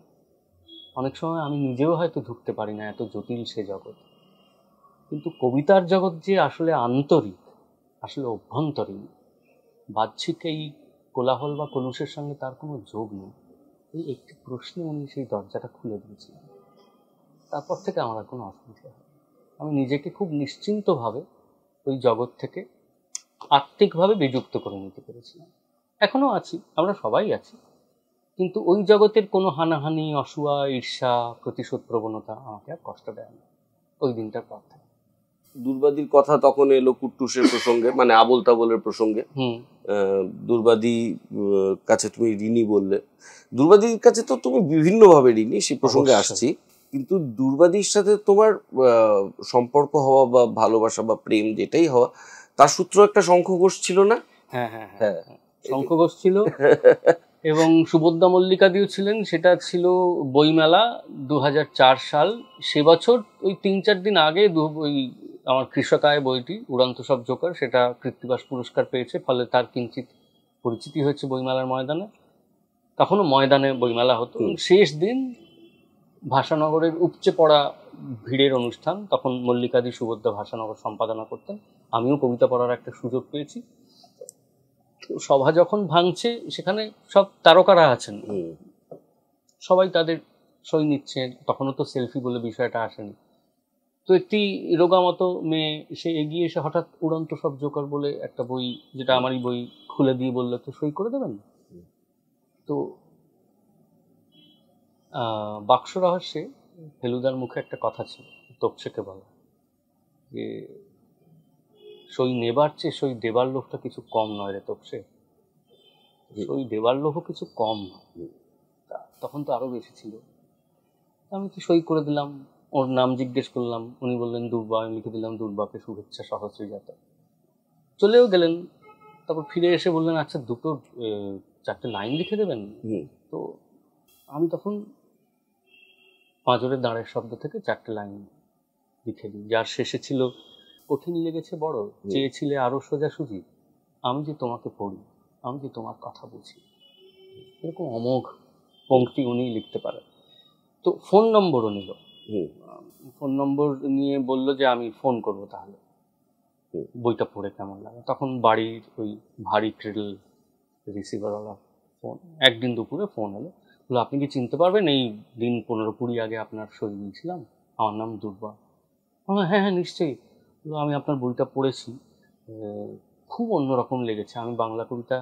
অনেক সময় আমি নিজেও হয়তো ঢুকতে পারি না, এত জটিল সে জগৎ। কিন্তু কবিতার জগৎ যে আসলে আন্তরিক, আসলে অভ্যন্তরীণ, বাহ্যিক এই কোলাহল বা কলুষের সঙ্গে তার কোনো যোগ নেই। এই একটি প্রশ্নে উনি সেই দরজাটা খুলে দিয়েছিলেন। তারপর থেকে আমার আর কোনো অসুবিধা হয়। আমি নিজেকে খুব নিশ্চিন্তভাবে ওই জগৎ থেকে আত্মিকভাবে বিযুক্ত করে নিতে পেরেছিলাম। এখনো আছি, আমরা সবাই আছি, কিন্তু ওই জগতের কোনো হানাহানি, অসূয়া, ঈর্ষা, প্রতিশোধ প্রবণতা আমাকে আর কষ্ট দেয় না ওই দিনটার পর থেকে। দুর্বাদীর কথা তখন এলো কুট্টুসের প্রসঙ্গে, মানে আবোল তাবোলের প্রসঙ্গে। দুর্বাদী কাছে তুমি ঋণী বললে, দুর্বাদীর কাছে তো তুমি বিভিন্নভাবে ঋণী, সেই প্রসঙ্গে আসছি। কিন্তু দুর্বাদীর সাথে তোমার সম্পর্ক হওয়া বা ভালোবাসা বা প্রেম যেটাই হওয়া, তার সূত্র একটা শঙ্খঘোষ ছিল না? হ্যাঁ হ্যাঁ হ্যাঁ, শঙ্খঘোষ ছিল এবং সুভদ্রা মল্লিকাদিও ছিলেন। সেটা ছিল বইমেলা 2004 সাল। সে বছর ওই 3-4 দিন আগে ওই আমার কৃষকায় বইটি উড়ন্ত সব জোকার, সেটা কৃত্তিবাস পুরস্কার পেয়েছে, ফলে তার কিঞ্চিত পরিচিতি হয়েছে বইমেলার ময়দানে। তখনও ময়দানে বইমেলা হতো। শেষ দিন ভাষানগরের উপচে পড়া ভিড়ের অনুষ্ঠান, তখন মল্লিকাদি সুভদ্রা ভাষানগর সম্পাদনা করতেন, আমিও কবিতা পড়ার একটা সুযোগ পেয়েছি। সভা যখন ভাঙছে, সেখানে সব তারকারা আছেন, সবাই তাদের সই নিচ্ছে, তখনও তো সেলফি বলে বিষয়টা আসেনি। তো একটি রোগা মতো মেয়ে সে এগিয়ে এসে হঠাৎ উড়ন্ত সব জোকার বলে একটা বই, যেটা আমারই বই, খুলে দিয়ে বললো, তো সই করে দেবেন। তো বাক্স রহস্যে ফেলুদার মুখে একটা কথা ছিল, তোপসেকে বলা, যে সই নেবার চেয়ে সই দেবার লোভটা কিছু কম নয় রে তোপসে, সই দেবার লোভ কিছু কম নয়। তখন তো আরো বেশি ছিল। আমি তো সই করে দিলাম, ওর নাম জিজ্ঞেস করলাম, উনি বললেন দুর্বা, আমি লিখে দিলাম দুর্বাকে শুভেচ্ছা সহস্রজাত, চলেও গেলেন। তারপর ফিরে এসে বললেন, আচ্ছা দুটো 4টে লাইন লিখে দেবেন। তো আমি তখন পাঁজরের দাঁড়ের শব্দ থেকে 4টে লাইন লিখে দিই, যার শেষে ছিল, কঠিন লেগেছে বড়, চেয়েছিলে আরো সোজাসুজি, আমি যে তোমাকে পড়ি, আমি যে তোমার কথা বুঝি। এরকম অমোঘ পংক্তি উনি লিখতে পারেন। তো ফোন নম্বরও নিল, ফোন নম্বর নিয়ে বলল যে আমি ফোন করবো তাহলে, বইটা পড়ে কেমন লাগে। তখন বাড়ির ওই ভারী ক্রেডল রিসিভারওয়ালা ফোন, একদিন দুপুরে ফোন এলো, বললো আপনি কি চিনতে পারবেন, এই দিন 15-20 আগে আপনার সই নিয়েছিলাম, আমার নাম দুর্বা। হ্যাঁ হ্যাঁ নিশ্চয়ই। আমি আপনার বইটা পড়েছি, খুব অন্যরকম লেগেছে। আমি বাংলা কবিতা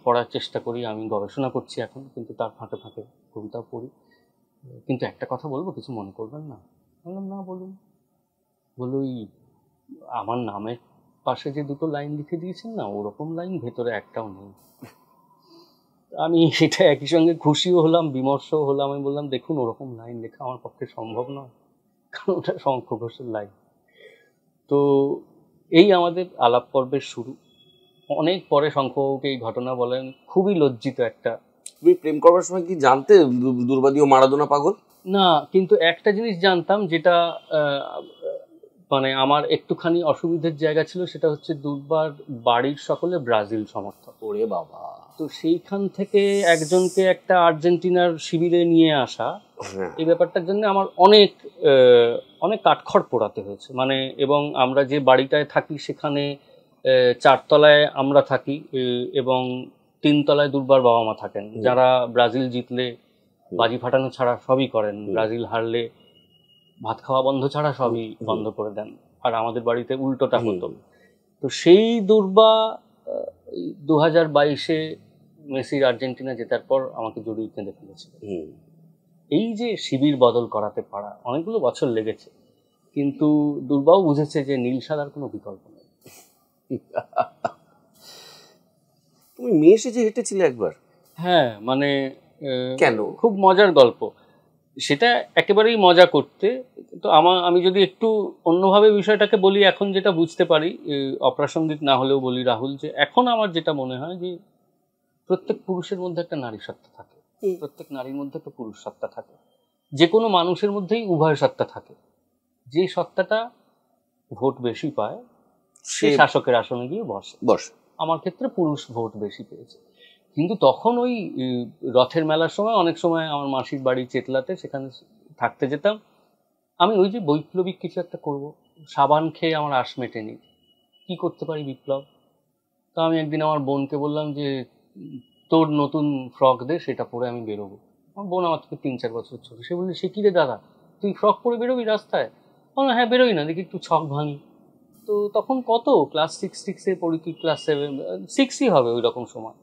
পড়ার চেষ্টা করি, আমি গবেষণা করছি এখন, কিন্তু তার ফাঁকে ফাঁকে কবিতাও পড়ি। কিন্তু একটা কথা বলবো, কিছু মনে করবেন না। বললাম না, বলুন। বললো, ওই আমার নামের পাশে যে দুটো লাইন লিখে দিয়েছেন না, ওরকম লাইন ভেতরে একটাও নেই। আমি সেটা একই সঙ্গে খুশিও হলাম, বিমর্ষও হলাম। আমি বললাম, দেখুন ওরকম লাইন লেখা আমার পক্ষে সম্ভব নয়, কারণ ওটা শঙ্খ ঘোষের লাইন। তো এই আমাদের আলাপ পর্বের শুরু। অনেক পরে শঙ্খবাবুকে এই ঘটনা বলেন, খুবই লজ্জিত একটা। তুমি প্রেম করবার সময় কি জানতে দুর্বাদীয় মারাদোনা পাগল? না, কিন্তু একটা জিনিস জানতাম, যেটা মানে আমার একটুখানি অসুবিধার জায়গা ছিল, সেটা হচ্ছে দুর্বার বাড়ির সকলে ব্রাজিল সমর্থক। ওরে বাবা! তো সেইখান থেকে একজনকে একটা আর্জেন্টিনার শিবিরে নিয়ে আসা, এই ব্যাপারটার জন্য আমার অনেক অনেক কাঠখড় পোড়াতে হয়েছে। মানে, এবং আমরা যে বাড়িটায় থাকি সেখানে 4 তলায় আমরা থাকি, এবং 3 তলায় দুর্বার বাবা মা থাকেন, যারা ব্রাজিল জিতলে বাজি ফাটানো ছাড়া সবই করেন, ব্রাজিল হারলে ভাত খাওয়া বন্ধ ছাড়া সবই বন্ধ করে দেন। আর আমাদের বাড়িতে উল্টোটা হতো। তো সেই দুর্বা 2022-এ মেসির আর্জেন্টিনা জেতার পর আমাকে জড়িয়ে কেঁদে ফেলেছে। এই যে শিবির বদল করাতে পারা, অনেকগুলো বছর লেগেছে, কিন্তু দুর্বাও বুঝেছে যে নীল সাদার কোনো বিকল্প নেই। তুমি মেয়ে সেজে হেঁটেছিলে একবার? হ্যাঁ, মানে কেন? খুব মজার গল্প সেটা, একেবারেই মজা করতে। তো আমি যদি একটু অন্যভাবে বিষয়টাকে বলি, এখন যেটা বুঝতে পারি, অপ্রাসঙ্গিক না হলেও বলি রাহুল, যে এখন আমার যেটা মনে হয় যে প্রত্যেক পুরুষের মধ্যে একটা নারী সত্তা থাকে, প্রত্যেক নারীর মধ্যে একটা পুরুষ সত্তা থাকে, যে কোনো মানুষের মধ্যেই উভয় সত্তা থাকে। যে সত্তাটা ভোট বেশি পায় সে শাসকের আসনে গিয়ে বসে। আমার ক্ষেত্রে পুরুষ ভোট বেশি পেয়েছে। কিন্তু তখন ওই রথের মেলার সময় অনেক সময় আমার মাসির বাড়ি চেতলাতে, সেখানে থাকতে যেতাম। আমি ওই যে বৈপ্লবিক কিছু একটা করব, সাবান খেয়ে আমার আশ মেটেনি, কি করতে পারি বিপ্লব। তো আমি একদিন আমার বোনকে বললাম যে তোর নতুন ফ্রক দে, সেটা পরে আমি বেরোবো। আমার বোন আমার থেকে 3-4 বছর ছোট। সে বললি, সে কি রে দাদা, তুই ফ্রক পরে বেরোবি রাস্তায়? বললাম, হ্যাঁ বেরোই না, দেখি একটু ছক ভাঙি। তো তখন কত, ক্লাস 6-6-এ পড়ি, কি ক্লাস 7, 6ই হবে ওই রকম সময়।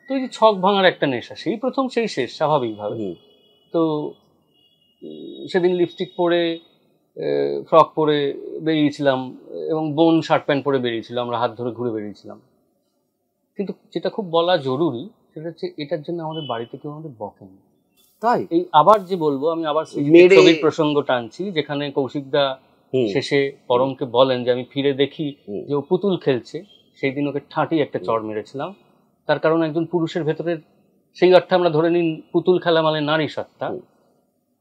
তো এই যে ছক ভাঙার একটা নেশা, সেই প্রথম সেই শেষ, স্বাভাবিকভাবে। তো সেদিন লিপস্টিক পরে ফ্রক পরে বেরিয়েছিলাম, এবং বোন শার্ট প্যান্ট পরে বেরিয়েছিল, আমরা হাত ধরে ঘুরে বেরিয়েছিলাম। কিন্তু যেটা খুব বলা জরুরি, সেটা হচ্ছে এটার জন্য আমাদের বাড়িতে কেউ আমাদের বকেনি। তাই এই আবার যে বলবো, আমি আবার ছবির প্রসঙ্গ টানছি, যেখানে কৌশিকদা শেষে পরমকে বলেন যে আমি ফিরে দেখি যে ও পুতুল খেলছে, সেই দিন ওকে ঠাঁটি একটা চড় মেরেছিলাম। তার কারণ একজন পুরুষের ভেতরের, সেই অর্থে আমরা ধরে নিন পুতুল খেলা মানে নারী সত্তা।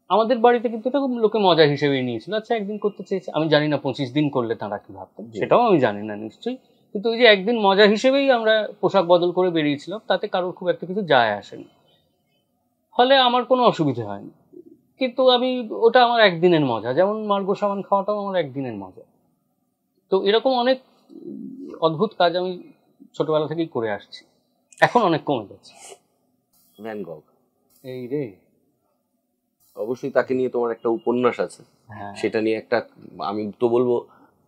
আমাদের বাড়িতে কিন্তু এটা খুব লোকে মজা হিসেবেই নিয়েছিল। আচ্ছা, একদিন করতে চেয়েছে, আমি জানি না 25 দিন করলে তারা কি ভাবতেন, সেটাও আমি জানি না নিশ্চয়ই, কিন্তু ওই যে একদিন মজা হিসেবেই আমরা পোশাক বদল করে বেরিয়েছিলাম, তাতে কারোর খুব একটা কিছু যায় আসেনি, ফলে আমার কোনো অসুবিধা হয়নি। কিন্তু ওটা আমার একদিনের মজা, যেমন মার্গো সাবান খাওয়াটাও আমার একদিনের মজা। তো এরকম অনেক অদ্ভুত কাজ আমি ছোটবেলা থেকেই করে আসছি, এখন অনেক কমে যাচ্ছে। ভ্যান গগ, এই রে, অবশ্যই তাকে নিয়ে তোমার একটা উপন্যাস আছে। হ্যাঁ, সেটা নিয়ে একটা, আমি তো বলবো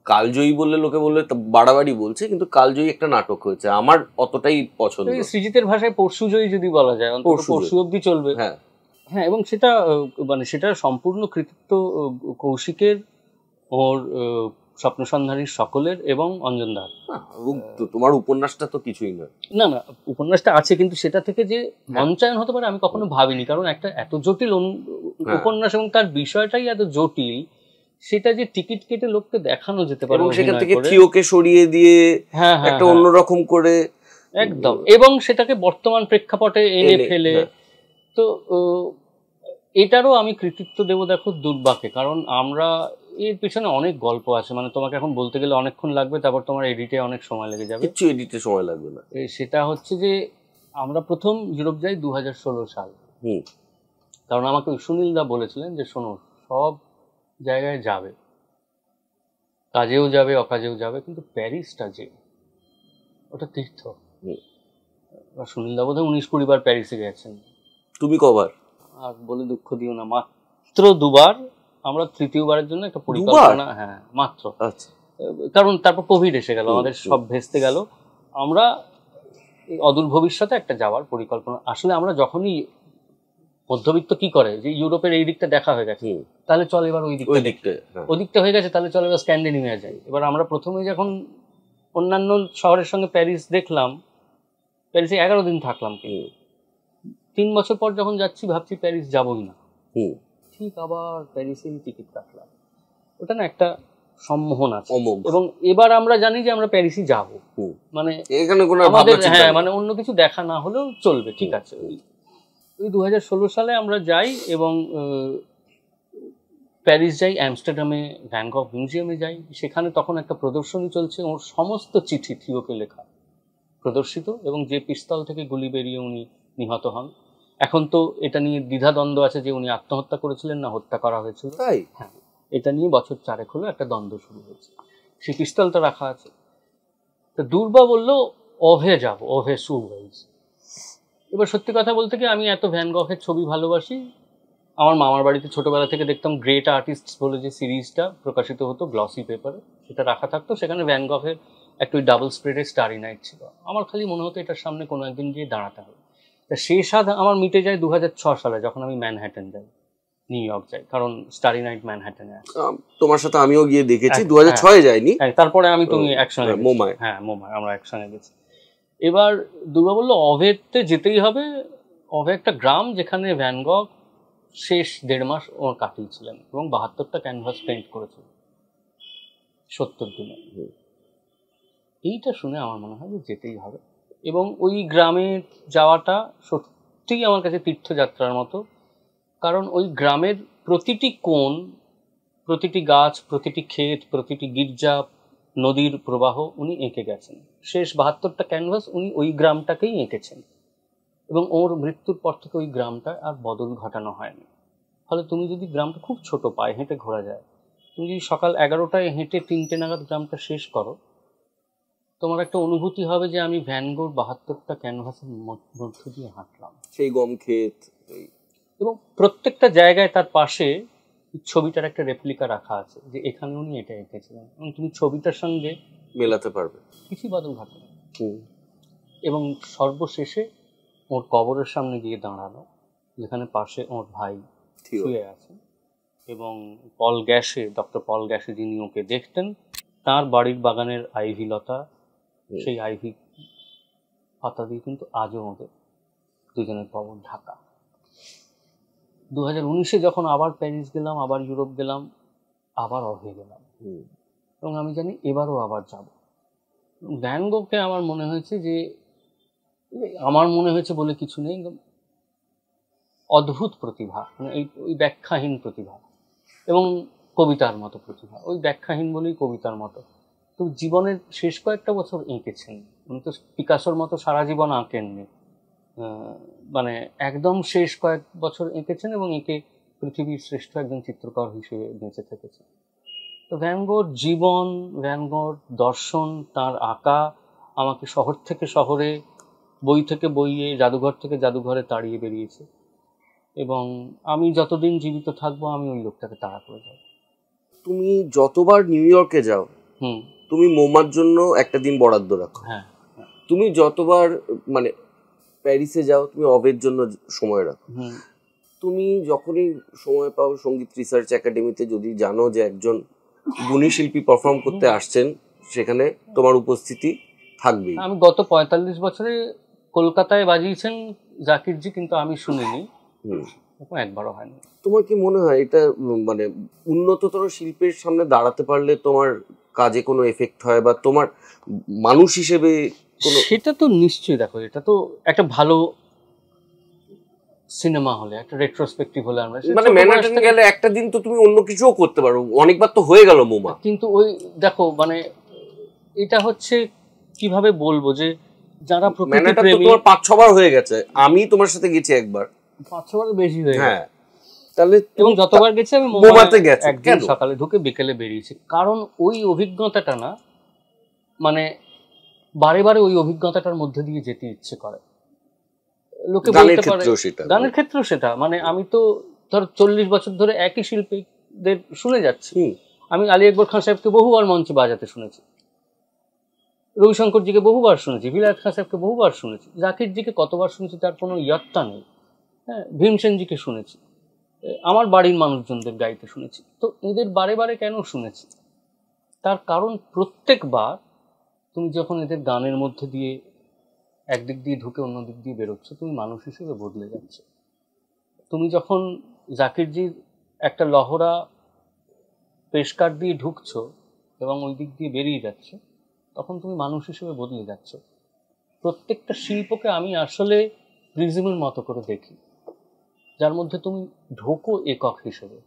কালজয়ী বললে লোকে বললে বাড়াবাড়ি বলছে, কিন্তু কালজয়ী একটা নাটক হয়েছে, আমার অতটাই পছন্দ। সৃজিতের ভাষায় পরশুজয়ী যদি বলা যায়, অন্তত পরশু অব্দি চলবে। হ্যাঁ হ্যাঁ, এবং সেটা মানে সেটা সম্পূর্ণ কৃতিত্ব কৌশিকের, ওর স্বপ্নসন্ধানীর সকলের, এবং অঞ্জনদার। তোমার উপন্যাসটা তো কিছুই নয়। না না, উপন্যাসটা আছে, কিন্তু সেটা থেকে যে মঞ্চায়ন হতে পারে আমি কখনো ভাবিনি, কারণ একটা এত জটিল উপন্যাস এবং তার বিষয়টাই এত জটিল, সেটা যে টিকিট কেটে লোককে দেখানো যেতে পারে, সেখান থেকে থিওকে সরিয়ে দিয়ে একটা অন্যরকম করে, একদম, এবং সেটাকে বর্তমান প্রেক্ষাপটে এনে ফেলে। তো এটারও আমি কৃতিত্ব দেবো দেখো দুর্বাকে, কারণ আমরা এর পিছনে অনেক গল্প আছে, মানে তোমাকে এখন বলতে গেলে অনেকক্ষণ লাগবে, তারপর তোমার এডিটে অনেক সময় লেগে যাবে। কিছু এডিটে সময় লাগবে না। সেটা হচ্ছে যে আমরা প্রথম ইউরোপ যাই 2016 সাল। কারণ আমাকে সুনীল দা বলেছিলেন যে শোনো, সব জায়গায় যাবে, কাজেও যাবে অকাজেও যাবে, কিন্তু প্যারিসটা যে ওটা তীর্থ। সুনীল দা বোধহয় 19-20 বার প্যারিসে গেছেন। তুমি কবার? আর বলে দুঃখ দিও না, মাত্র 2 বার। আমরা তৃতীয়বারের জন্য একটা পরিকল্পনা, হ্যাঁ মাত্র, কারণ তারপর কোভিড এসে গেল, আমাদের সব ভেস্তে গেল। আমরা অদূর ভবিষ্যতে একটা যাওয়ার পরিকল্পনা, আসলে আমরা যখনই মধ্যবিত্ত কি করে যে ইউরোপের এই দিকটা দেখা হয়ে গেছে, তাহলে চল এবার ওই দিকটা হয়ে গেছে, তাহলে চল এবার স্ক্যান্ডিনেভিয়া যাই। এবার আমরা প্রথমে যখন অন্যান্য শহরের সঙ্গে প্যারিস দেখলাম, প্যারিসে 11 দিন থাকলাম, 3 বছর পর যখন যাচ্ছি ভাবছি প্যারিস যাবই না, ঠিক আবার প্যারিসেই টিকিট কাটলাম। ওটা না একটা সম্মোহন আছে, এবং এবার আমরা জানি যে আমরা প্যারিসই যাব, মানে এখানে কোনো আমাদের মানে অন্য কিছু দেখা না হলেও চলবে, ঠিক আছে। ওই 2016 সালে আমরা যাই এবং প্যারিস যাই, অ্যামস্টারডামে ভ্যান গঘ মিউজিয়ামে যাই। সেখানে তখন একটা প্রদর্শনী চলছে, ওর সমস্ত চিঠি থিওকে লেখা প্রদর্শিত, এবং যে পিস্তল থেকে গুলি বেরিয়ে উনি নিহত হন। এখন তো এটা নিয়ে দ্বিধাদ্বন্দ্ব আছে যে উনি আত্মহত্যা করেছিলেন না হত্যা করা হয়েছিল। তাই হ্যাঁ, এটা নিয়ে বছর 4 হলো একটা দ্বন্দ্ব শুরু হয়েছে। সেই পিস্তলটা রাখা আছে। তো দুর্বা বললো ওভে যাব, ওভে সুভাইজ। এবার সত্যি কথা বলতে কি, আমি এত ভ্যান গঘের ছবি ভালোবাসি। আমার মামার বাড়িতে ছোটবেলা থেকে দেখতাম গ্রেট আর্টিস্টস বলে যে সিরিজটা প্রকাশিত হতো গ্লসি পেপারে, সেটা রাখা থাকতো। সেখানে ভ্যান গঘের একটা ওই ডাবল স্প্রেডের স্টারি নাইট ছিল। আমার খালি মনে হতো এটার সামনে কোনো একদিন গিয়ে দাঁড়াতে হবে। তা সেই স্বাদ আমার মিটে যায় 2006 সালে, যখন আমি ম্যানহাটন যাই, নিউ ইয়র্ক যাই, কারণ স্টারি নাইট ম্যানহাটনে আছে। তোমার সাথে আমিও গিয়ে দেখেছি, 2006 যাইনি, তারপরে আমি তুমি একসঙ্গে মোমায়, হ্যাঁ মোমায় আমরা একসঙ্গে গেছি। এবার দুর্গা বললো অভেতে যেতেই হবে। অভে একটা গ্রাম যেখানে ভ্যান গঘ শেষ 1.5 মাস ওর কাটিয়েছিলেন এবং 72টা ক্যানভাস পেইন্ট করেছিল 70 দিনে। এইটা শুনে আমার মনে হয় যে যেতেই হবে, এবং ওই গ্রামে যাওয়াটা সত্যিই আমার কাছে তীর্থযাত্রার মতো। কারণ ওই গ্রামের প্রতিটি কোণ, প্রতিটি গাছ, প্রতিটি ক্ষেত, প্রতিটি গির্জা, নদীর প্রবাহ উনি এঁকে গেছেন। শেষ 72টা ক্যানভাস উনি ওই গ্রামটাকেই এঁকেছেন, এবং ওর মৃত্যুর পর থেকে ওই গ্রামটা আর বদল ঘটানো হয়নি। ফলে তুমি যদি গ্রামটা খুব ছোট, পায়ে হেঁটে ঘোরা যায়, তুমি যদি সকাল 11টায় হেঁটে 3টে নাগাদ গ্রামটা শেষ করো, তোমার একটা অনুভূতি হবে যে আমি ভ্যান গোর 72টা ক্যানভাসের মধ্য দিয়ে হাঁটলাম। সেই গম ক্ষেত, এবং প্রত্যেকটা জায়গায় তার পাশে ছবিটার একটা রেপ্লিকা রাখা আছে যে এখানে উনি এটা এঁকেছিলেন, এবং তুমি ছবিটার সঙ্গে মেলাতে পারবে, কিছু বদল ঘটে না। এবং সর্বশেষে ওর কবরের সামনে গিয়ে দাঁড়ানো, যেখানে পাশে ওর ভাই শুয়ে আছে, এবং ডক্টর পল গ্যাসে যিনি ওকে দেখতেন, তার বাড়ির বাগানের আইভি লতা, সেই আইভি পাতা দিয়ে কিন্তু আজও ওদের দুজনের কবর ঢাকা। 2019-এ যখন আবার প্যারিস গেলাম, আবার ইউরোপ গেলাম, আবার অভে গেলাম, এবং আমি জানি এবারও আবার যাব। ভ্যান গোকে আমার মনে হয়েছে যে, আমার মনে হয়েছে বলে কিছু নেই, অদ্ভুত প্রতিভা, মানে ওই ব্যাখ্যাহীন প্রতিভা, এবং কবিতার মতো প্রতিভা। ওই ব্যাখ্যাহীন বলেই কবিতার মতো। তো জীবনের শেষ কয়েকটা বছর এঁকেছেন উনি, তো পিকাসোর মতো সারা জীবন আঁকেননি, মানে একদম শেষ কয়েক বছর এঁকেছেন, এবং এঁকে পৃথিবীর শ্রেষ্ঠ একজন চিত্রকর হিসেবে বেঁচে থেকেছেন। তো ভ্যান গোর জীবন, ভ্যান গোর দর্শন, তার আঁকা আমাকে শহর থেকে শহরে, বই থেকে বইয়ে, জাদুঘর থেকে জাদুঘরে তাড়িয়ে বেরিয়েছে, এবং আমি যতদিন জীবিত থাকবো আমি ওই লোকটাকে তাড়া করে যাব। তুমি যতবার নিউ ইয়র্কে যাও, তুমি মোমার জন্য একটা দিন বরাদ্দ রাখো। হ্যাঁ, তুমি যতবার মানে প্যারিসে যাও, তুমি অভের জন্য সময় রাখো। তুমি যখনই সময় পাও সঙ্গীত রিসার্চ একাডেমিতে যদি জানো যে একজন গুণী শিল্পী পারফর্ম করতে আসছেন, সেখানে তোমার উপস্থিতি থাকবেই। আমি গত 45 বছরে কলকাতায় বাজিয়েছেন জাকিরজি, কিন্তু আমি শুনিনি, একবারও হয়নি। তোমার কি মনে হয় এটা মানে উন্নততর শিল্পের সামনে দাঁড়াতে পারলে তোমার কাজে কোনো এফেক্ট হয়, বা তোমার মানুষ হিসেবে সেটা তো নিশ্চয়ই। দেখো, এটা তো একটা ভালো সিনেমা হলে, একটা রেট্রোস্পেক্টিভ হলে, আমরা মানে ম্যানহাটন গেলে একটা দিন তো তুমি অন্য কিছুও করতে পারো, অনেকবার তো হয়ে গেল মোমা। কিন্তু ওই দেখো, মানে এটা হচ্ছে কিভাবে বলবো, যে যারা প্রকৃতি প্রেমী, তোমার 5-6 বার হয়ে গেছে, আমি তোমার সাথে গেছি একবার, 5-6 বার বেশি হয়ে গেছে। হ্যাঁ, তাহলে এবং যতবার গেছি আমি মোমাতে গেছি, একদিন সকালে ঢুকে বিকেলে বেরিয়েছি, কারণ ওই অভিজ্ঞতাটা না, মানে বারে বারে ওই অভিজ্ঞতাটার মধ্যে দিয়ে যেতে ইচ্ছে করে। লোকে বলতে পারে গানের ক্ষেত্রেও সেটা, মানে আমি তো ধর 40 বছর ধরে একই শিল্পীদের শুনে যাচ্ছি। আমি আলী আকবর খান সাহেবকে বহুবার মঞ্চে বাজাতে শুনেছি, রবিশঙ্করজিকে বহুবার শুনেছি, বিলায়ত খান সাহেবকে বহুবার শুনেছি, জাকিরজিকে কতবার শুনেছি তার কোনো ইয়ত্তা নেই। হ্যাঁ, ভীমসেনজিকে শুনেছি, আমার বাড়ির মানুষজনদের গাইতে শুনেছি। তো এদের বারে বারে কেন শুনেছি? তার কারণ প্রত্যেকবার তুমি যখন এদের গানের মধ্যে দিয়ে একদিক দিয়ে ঢুকে অন্য দিক দিয়ে বেরোচ্ছ, তুমি মানুষ হিসেবে বদলে যাচ্ছ। তুমি যখন জাকিরজির একটা লহরা পেশকার দিয়ে ঢুকছো এবং ওই দিক দিয়ে বেরিয়ে যাচ্ছ, তখন তুমি মানুষ হিসেবে বদলে যাচ্ছ। প্রত্যেকটা শিল্পকে আমি আসলে প্রিজমের মতো করে দেখি, যার মধ্যে তুমি ঢোকো একক হিসেবে,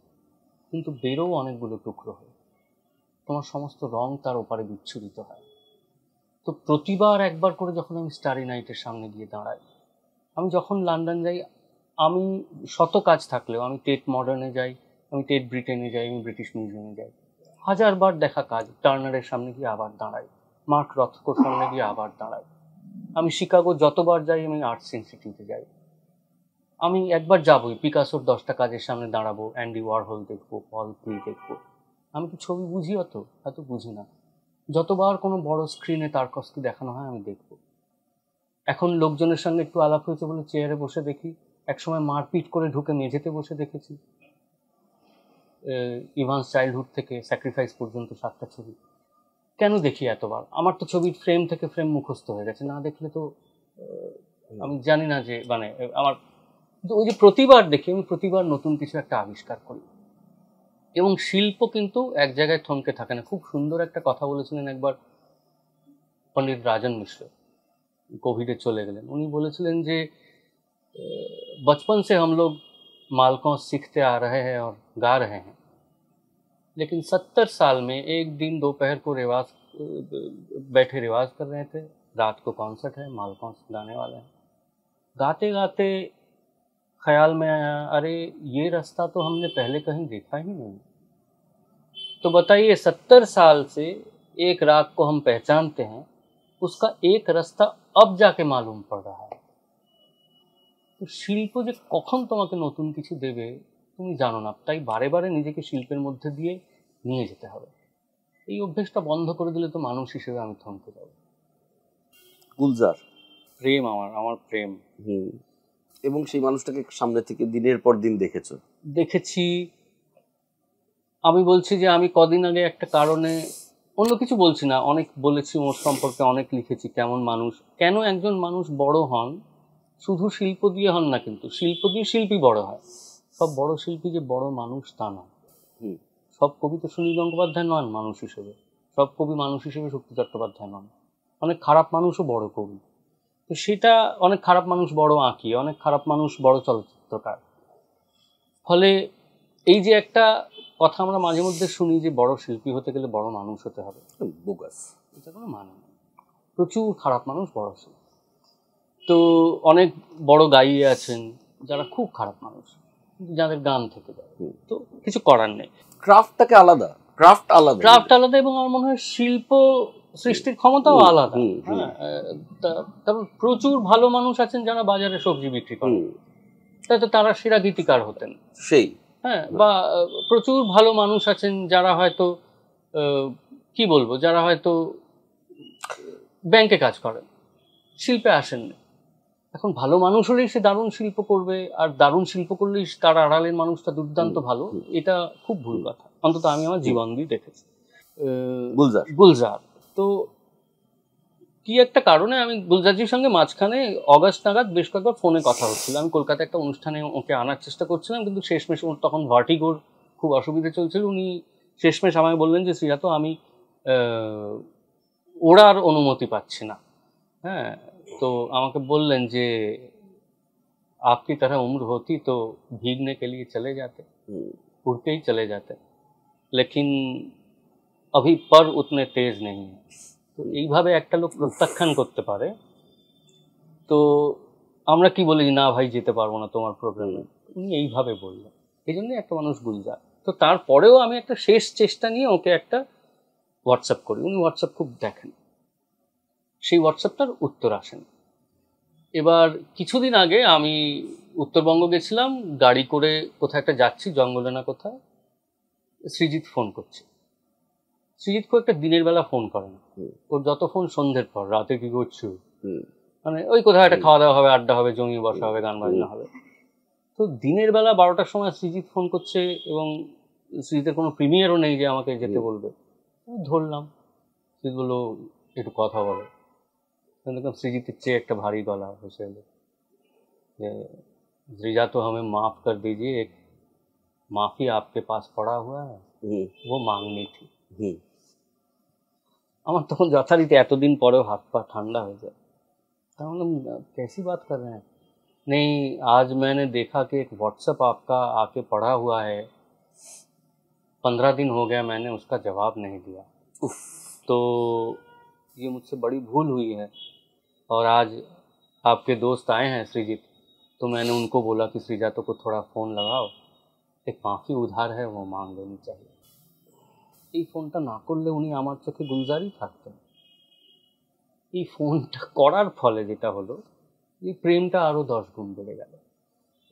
কিন্তু বেরোও অনেকগুলো টুকরো হয়, তোমার সমস্ত রং তার ওপারে বিচ্ছুরিত হয়। তো প্রতিবার একবার করে যখন আমি স্টারি নাইটের সামনে গিয়ে দাঁড়াই, আমি যখন লন্ডন যাই, আমি শত কাজ থাকলেও আমি টেট মডার্নে যাই, আমি টেট ব্রিটেনে যাই, আমি ব্রিটিশ মিউজিয়ামে যাই, হাজারবার দেখা কাজ, টার্নারের সামনে গিয়ে আবার দাঁড়াই, মার্ক রথকোর সামনে গিয়ে আবার দাঁড়াই। আমি শিকাগো যতবার যাই, আমি আর্টস ইনস্টিটিউটে যাই, আমি একবার যাবই পিকাসোর 10টা কাজের সামনে দাঁড়াবো, অ্যান্ডি ওয়ারহোল দেখবো, পল ক্লি দেখবো। আমি কি ছবি বুঝি? এত বুঝি না। যতবার কোনো বড় স্ক্রিনে তারকস্কি দেখানো হয় আমি দেখবো। এখন লোকজনের সঙ্গে একটু আলাপ হয়েছে বলে চেয়ারে বসে দেখি, একসময় মারপিট করে ঢুকে মেঝেতে বসে দেখেছি। ইভান্স চাইল্ডহুড থেকে স্যাক্রিফাইস পর্যন্ত 7টা ছবি কেন দেখি এতবার? আমার তো ছবির ফ্রেম থেকে ফ্রেম মুখস্থ হয়ে গেছে, না দেখলে তো আমি জানি না যে মানে আমার। কিন্তু ওই যে প্রতিবার দেখি, আমি প্রতিবার নতুন কিছু একটা আবিষ্কার করি। এবং শিল্প কিন্তু এক জায়গায় থমকে থাকে না। খুব সুন্দর একটা কথা বলেছিলেন একবার পণ্ডিত রাজন মিশ্র, কোভিডে চলে গেলেন। উনি বলেছিলেন যে बचपन से हम लोग मालकों सीखते आ रहे हैं और गा रहे हैं, लेकिन 70 साल में एक दिन दोपहर को बैठे रिवाज कर रहे थे, रात को कॉन्सर्ट है, मालकों गाने वाले हैं। गाते गाते ख्याल में आया, अरे ये रास्ता तो हमने पहले कहीं देखा ही नहीं। तो बताइए 70 साल से एक राग को हम पहचानते हैं, उसका एक रास्ता अब जाके मालूम पड़ रहा है। তো শিল্প যে কখন তোমাকে নতুন কিছু দেবে তুমি জানো না, তাই বারে বারে নিজেকে শিল্পের মধ্যে দিয়ে নিয়ে যেতে হবে। এই অভ্যেসটা বন্ধ করে দিলে তো মানুষ হিসেবে আমি থমকে যাব। গুলজার প্রেম, আমার প্রেম। এবং সেই মানুষটাকে সামনে থেকে দিনের পর দিন দেখেছি। আমি বলছি যে আমি কদিন আগে একটা কারণে, অন্য কিছু বলছি না, অনেক বলেছি ওর সম্পর্কে, অনেক লিখেছি কেমন মানুষ, কেন একজন মানুষ বড় হন। শুধু শিল্প দিয়ে হন না, কিন্তু শিল্প দিয়ে শিল্পী বড় হয়। সব বড় শিল্পী যে বড় মানুষ তা নয়। সব কবি তো সুনীল গঙ্গোপাধ্যায় নন মানুষ হিসেবে, সব কবি মানুষ হিসেবে শক্তি চট্টোপাধ্যায় নন। অনেক খারাপ মানুষও বড় কবি, তো সেটা অনেক খারাপ মানুষ বড় আঁকি, অনেক খারাপ মানুষ বড় চলচ্চিত্রকার। ফলে এই যে একটা কথা আমরা মাঝে মধ্যে শুনি যে বড় শিল্পী হতে গেলে বড় মানুষ হতে হবে, বোগাস, এটা কোনো মানে নেই। প্রচুর খারাপ মানুষ বড় শিল্পী। তো অনেক বড় গাইয়ে আছেন যারা খুব খারাপ মানুষ, যাদের গান থেকে যায়, তো কিছু করার নেই। ক্রাফট আলাদা, এবং আমার মনে হয় শিল্প সৃষ্টির ক্ষমতাও আলাদা। হ্যাঁ, কারণ প্রচুর ভালো মানুষ আছেন যারা বাজারে সবজি বিক্রি করেন, তাই তো তারা সেরা গীতিকার হতেন সেই। হ্যাঁ, বা প্রচুর ভালো মানুষ আছেন যারা হয়তো কি বলবো, যারা হয়তো ব্যাংকে কাজ করেন, শিল্পে আসেননি। এখন ভালো মানুষ হলেই সে দারুণ শিল্প করবে, আর দারুণ শিল্প করলেই তার আড়ালের মানুষটা দুর্দান্ত ভালো, এটা খুব ভুল কথা। অন্তত আমি আমার জীবন দিয়ে দেখেছি। গুলজার তো কি একটা কারণে আমি গুলজারজির সঙ্গে মাঝখানে অগাস্ট নাগাদ বেশ কয়েকবার ফোনে কথা হচ্ছিল। আমি কলকাতায় একটা অনুষ্ঠানে ওকে আনার চেষ্টা করছিলাম, কিন্তু শেষমেশ ওর তখন ভার্টিগোর খুব অসুবিধা চলছিল। উনি শেষমেশ আমাকে বললেন যে শ্রীজাত, আমি ওড়ার অনুমতি পাচ্ছি না। হ্যাঁ, তো আমাকে বললেন যে आपकी तरह उम्र होती तो भीगने के लिए चले जाते, उड़ के ही चले जाते, लेकिन अभी पर उतने तेज नहीं है। তো এইভাবে একটা লোক প্রত্যাখ্যান করতে পারে, তো আমরা কি বলি, না ভাই যেতে পারবো না তোমার প্রোগ্রামে। উনি এইভাবে বললেন, এই জন্যই একটা মানুষ গুলজার। তো তারপরেও আমি একটা শেষ চেষ্টা নিয়ে ওকে একটা হোয়াটসঅ্যাপ করি। উনি হোয়াটসঅ্যাপ খুব দেখেন, সেই হোয়াটসঅ্যাপটার উত্তর আসেন। এবার কিছুদিন আগে আমি উত্তরবঙ্গ গেছিলাম, গাড়ি করে কোথায় একটা যাচ্ছি, জঙ্গলে না কোথায়, সৃজিত ফোন করছে। সৃজিত খুব একটা দিনের বেলা ফোন করে না, ওর যত ফোন সন্ধ্যের পর, রাতে কি করছো, মানে ওই কোথাও একটা খাওয়া দাওয়া হবে, আড্ডা হবে, জমিয়ে বসা হবে, গান বাজনা হবে। তো দিনের বেলা 12টার সময় সৃজিত ফোন করছে, এবং সৃজিতের কোনো প্রিমিয়ারও নেই যে আমাকে যেতে বলবে। ধরলাম, সেগুলো একটু কথা বলে। দেখলাম সৃজিতের চেয়ে একটা ভারী গলা ভেসে এলো যে सृजा तो हमें माफ कर दीजिए, एक माफी आपके पास पड़ा हुआ है, वो मांगनी थी। আমার তখন যথারীতি এতদিন পরেও हाथ पा ठंडा हो जाए। कैसी बात कर रहे हैं? नहीं, आज मैंने देखा कि एक व्हाट्सएप आपका आके पड़ा हुआ है, 15 दिन हो गया मैंने उसका जवाब नहीं दिया, तो ये मुझसे बड़ी भूल हुई है। और आज आपके दोस्त आए हैं सृजित, तो मैंने उनको बोला कि सृजा तो को थोड़ा फ़ोन लगाओ, एक माफ़ी उधार है वो मांग लेनी चाहिए। এই ফোনটা না করলে উনি আমার চোখে গুলজারই থাকতেন। এই ফোনটা করার ফলে যেটা হলো, এই প্রেমটা আরো 10 গুণ বেড়ে গেল।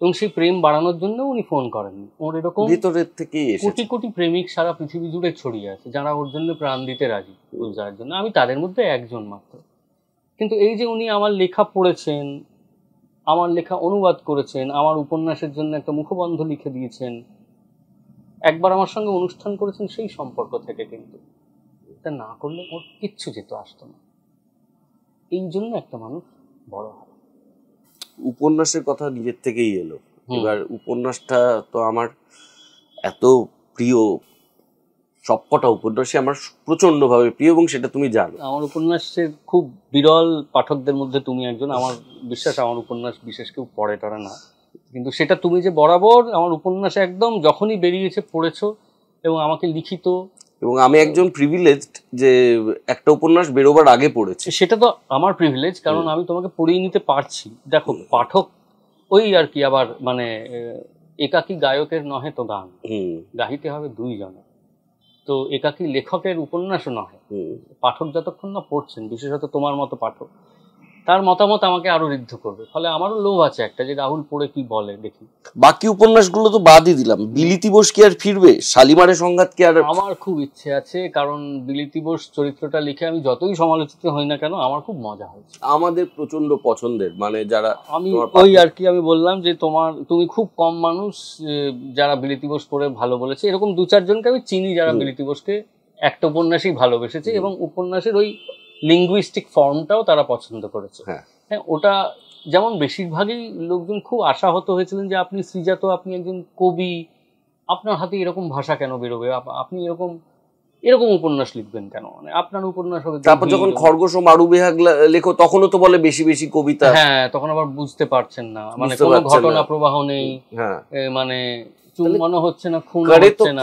এবং সেই প্রেম বাড়ানোর জন্য উনি ফোন করেননি। ওর এরকম ভিতরের থেকেই কোটি কোটি প্রেমিক সারা পৃথিবী জুড়ে ছড়িয়ে আছে যারা ওর জন্য প্রাণ দিতে রাজি গুলজারের জন্য। আমি তাদের মধ্যে একজন মাত্র। কিন্তু এই যে উনি আমার লেখা পড়েছেন, আমার লেখা অনুবাদ করেছেন, আমার উপন্যাসের জন্য একটা মুখবন্ধ লিখে দিয়েছেন, একবার আমার সঙ্গে অনুষ্ঠান করেছেন, সেই সম্পর্ক থেকে কিন্তু এটা না করলে ওর কিচ্ছু যেত আসতো না। এই জন্য একটা মানুষ বড় হয়। উপন্যাসের কথা নিজের থেকেই এলো। এবার উপন্যাসটা তো আমার এত প্রিয়, সবকটা উপন্যাসই আমার প্রচন্ড ভাবে প্রিয় এবং সেটা তুমি জানো। আমার উপন্যাসের খুব বিরল পাঠকদের মধ্যে তুমি একজন। আমার বিশ্বাস আমার উপন্যাস বিশেষ কেউ পড়ে টড়ে না, কিন্তু সেটা তুমি যে বরাবর আমার উপন্যাস একদম যখনই বেরিয়েছে পড়েছো এবং আমাকে লিখিত। এবং আমি একজন প্রিভিলেজড যে একটা উপন্যাস বেরোবার আগে পড়েছি। সেটা তো আমার প্রিভিলেজ, কারণ আমি তোমাকে পড়িয়ে নিতে পারছি। দেখো পাঠক ওই আর কি, আবার মানে একাকী গায়কের নহে তো গান, গাহিতে হবে 2 জনে। তো একাকী লেখকের উপন্যাসও নয়। পাঠক যতক্ষণ না পড়ছেন, বিশেষত তোমার মতো পাঠক, তার মতামত আমাকে আরো ঋদ্ধ করবে। ফলে আমারও লোভ আছে একটা যে রাহুল পড়ে কি বলে দেখি। বাকি উপন্যাসগুলো তো বাদই দিলাম, বিলিতি বোস কি আর ফিরবে? শালিমারের সংঘাত কি আর? আমার খুব ইচ্ছে আছে, কারণ বিলিতি বোস চরিত্রটা লিখে আমি যতই সমালোচিত হই না কেন আমার খুব মজা হয়েছে। আমাদের প্রচন্ড পছন্দের, মানে যারা আমি ওই আর কি আমি বললাম যে তুমি খুব কম মানুষ যারা বিলিতি বোস পড়ে ভালো বলেছে। এরকম 2-4 জনকে আমি চিনি যারা বিলিতি বোসকে একটা উপন্যাসই ভালোবেসেছে এবং উপন্যাসের ওই লিঙ্গুইস্টিক ফর্মটাও তারা পছন্দ করেছে। হ্যাঁ, ওটা যেমন বেশিরভাগই লোকজন খুব আশাহত হয়েছিলেন যে আপনি সৃজা, তো আপনি একজন কবি, আপনার হাতে এরকম ভাষা কেন বেরোবে, আপনি এরকম উপন্যাস লিখবেন কেন, মানে আপনার উপন্যাস হবে। তারপর যখন খরগোশ ও মারুবেহাগ লেখো তখনও তো বলে বেশি বেশি কবিতা। হ্যাঁ, তখন আবার বুঝতে পারছেন না, মানে কোনো ঘটনা প্রবাহ নেই, মানে চুম্বনও হচ্ছে না, খুন হচ্ছে না।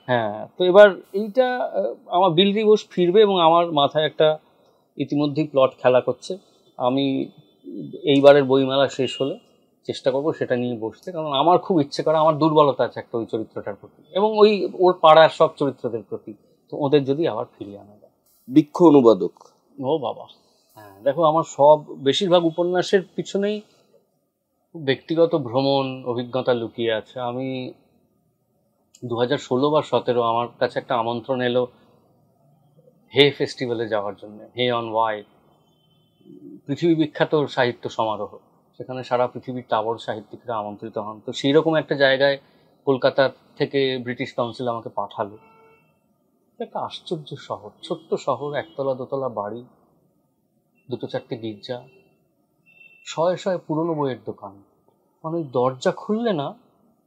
হ্যাঁ, তো এবার এইটা আমার বিলিতি বোস ফিরবে এবং আমার মাথায় একটা ইতিমধ্যেই প্লট খেলা করছে। আমি এইবারের বইমেলা শেষ হলে চেষ্টা করবো সেটা নিয়ে বসতে, কারণ আমার খুব ইচ্ছে করে, আমার দুর্বলতা আছে একটা ওই চরিত্রটার প্রতি এবং ওর পাড়ার সব চরিত্রদের প্রতি। তো ওদের যদি আবার ফিরিয়ে আনা যায়। বৃক্ষ অনুবাদক, ও বাবা, হ্যাঁ দেখো আমার বেশিরভাগ উপন্যাসের পিছনেই ব্যক্তিগত ভ্রমণ অভিজ্ঞতা লুকিয়ে আছে। আমি 2016 বা 17 আমার কাছে একটা আমন্ত্রণ এলো হে ফেস্টিভ্যালে যাওয়ার জন্য। হে অন ওয়াই পৃথিবী বিখ্যাত সাহিত্য সমারোহ, সেখানে সারা পৃথিবীর টাবর সাহিত্যিকরা আমন্ত্রিত হন। তো সেই রকম একটা জায়গায় কলকাতা থেকে ব্রিটিশ কাউন্সিল আমাকে পাঠালো। একটা আশ্চর্য শহর, ছোট্ট শহর, 1তলা 2তলা বাড়ি, 2-4টে গির্জা, শয়ে শয়ে পুরনো বইয়ের দোকান। মানে ওই দরজা খুললে না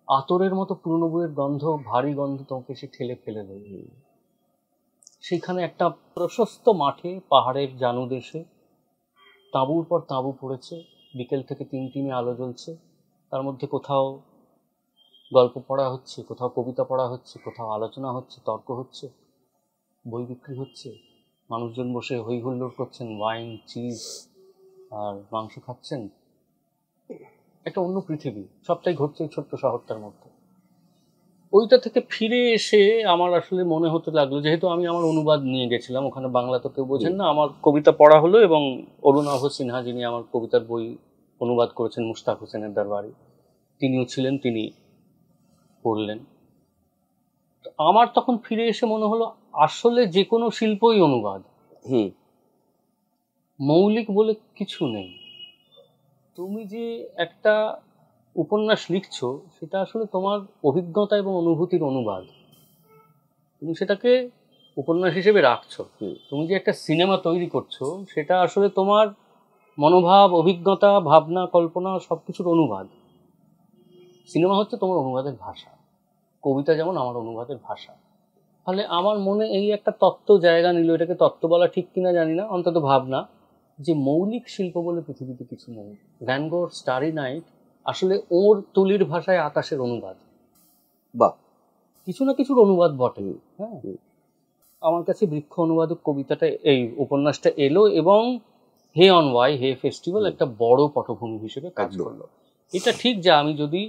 আতরের মতো পুরনো বইয়ের গন্ধ, ভারী গন্ধ তোমাকে সে ঠেলে ফেলে দেবে। সেইখানে একটা প্রশস্ত মাঠে পাহাড়ের জানুদেশে তাঁবুর পর তাঁবু পড়েছে, বিকেল থেকে টিমটিমে আলো জ্বলছে, তার মধ্যে কোথাও গল্প পড়া হচ্ছে, কোথাও কবিতা পড়া হচ্ছে, কোথাও আলোচনা হচ্ছে, তর্ক হচ্ছে, বই বিক্রি হচ্ছে, মানুষজন বসে হই হুল্লোড় করছেন, ওয়াইন, চিজ আর মাংস খাচ্ছেন। একটা অন্য পৃথিবী, সবটাই ঘটছে এই ছোট্ট শহরটার মধ্যে। ওইটা থেকে ফিরে এসে আমার আসলে মনে হতে লাগলো, যেহেতু আমি আমার অনুবাদ নিয়ে গেছিলাম ওখানে, বাংলা তো কেউ বোঝেন না, আমার কবিতা পড়া হলো এবং অরুণাভ সিনহা যিনি আমার কবিতার বই অনুবাদ করেছেন মুশতাক হোসেনের দরবারি, তিনিও ছিলেন, তিনি পড়লেন। আমার তখন ফিরে এসে মনে হলো আসলে যে কোনো শিল্পই অনুবাদ, মৌলিক বলে কিছু নেই। তুমি যে একটা উপন্যাস লিখছো সেটা আসলে তোমার অভিজ্ঞতা এবং অনুভূতির অনুবাদ। তুমি সেটাকে উপন্যাস হিসেবে রাখছো, তুমি যে একটা সিনেমা তৈরি করছো সেটা আসলে তোমার মনোভাব, অভিজ্ঞতা, ভাবনা, কল্পনা সবকিছুর অনুবাদ। সিনেমা হচ্ছে তোমার অনুবাদের ভাষা, কবিতা যেমন আমার অনুবাদের ভাষা। ফলে আমার মনে এই একটা তত্ত্ব জায়গা নিল, এটাকে তত্ত্ব বলা ঠিক কিনা জানি না, অন্তত ভাবনা, যে মৌলিক শিল্প বলে পৃথিবীতে কিছু নেই। ভ্যান গোর স্টারি নাইট আসলে ওর তুলির ভাষায় আকাশের অনুবাদ, বা কিছু না কিছুর অনুবাদ বটে। হ্যাঁ, আমার কাছে বৃক্ষ অনুবাদক কবিতাটা, এই উপন্যাসটা এলো এবং হে অন ওয়াই, হে ফেস্টিভ্যাল একটা বড় পটভূমি হিসেবে কাজ করলো। এটা ঠিক যে আমি যদি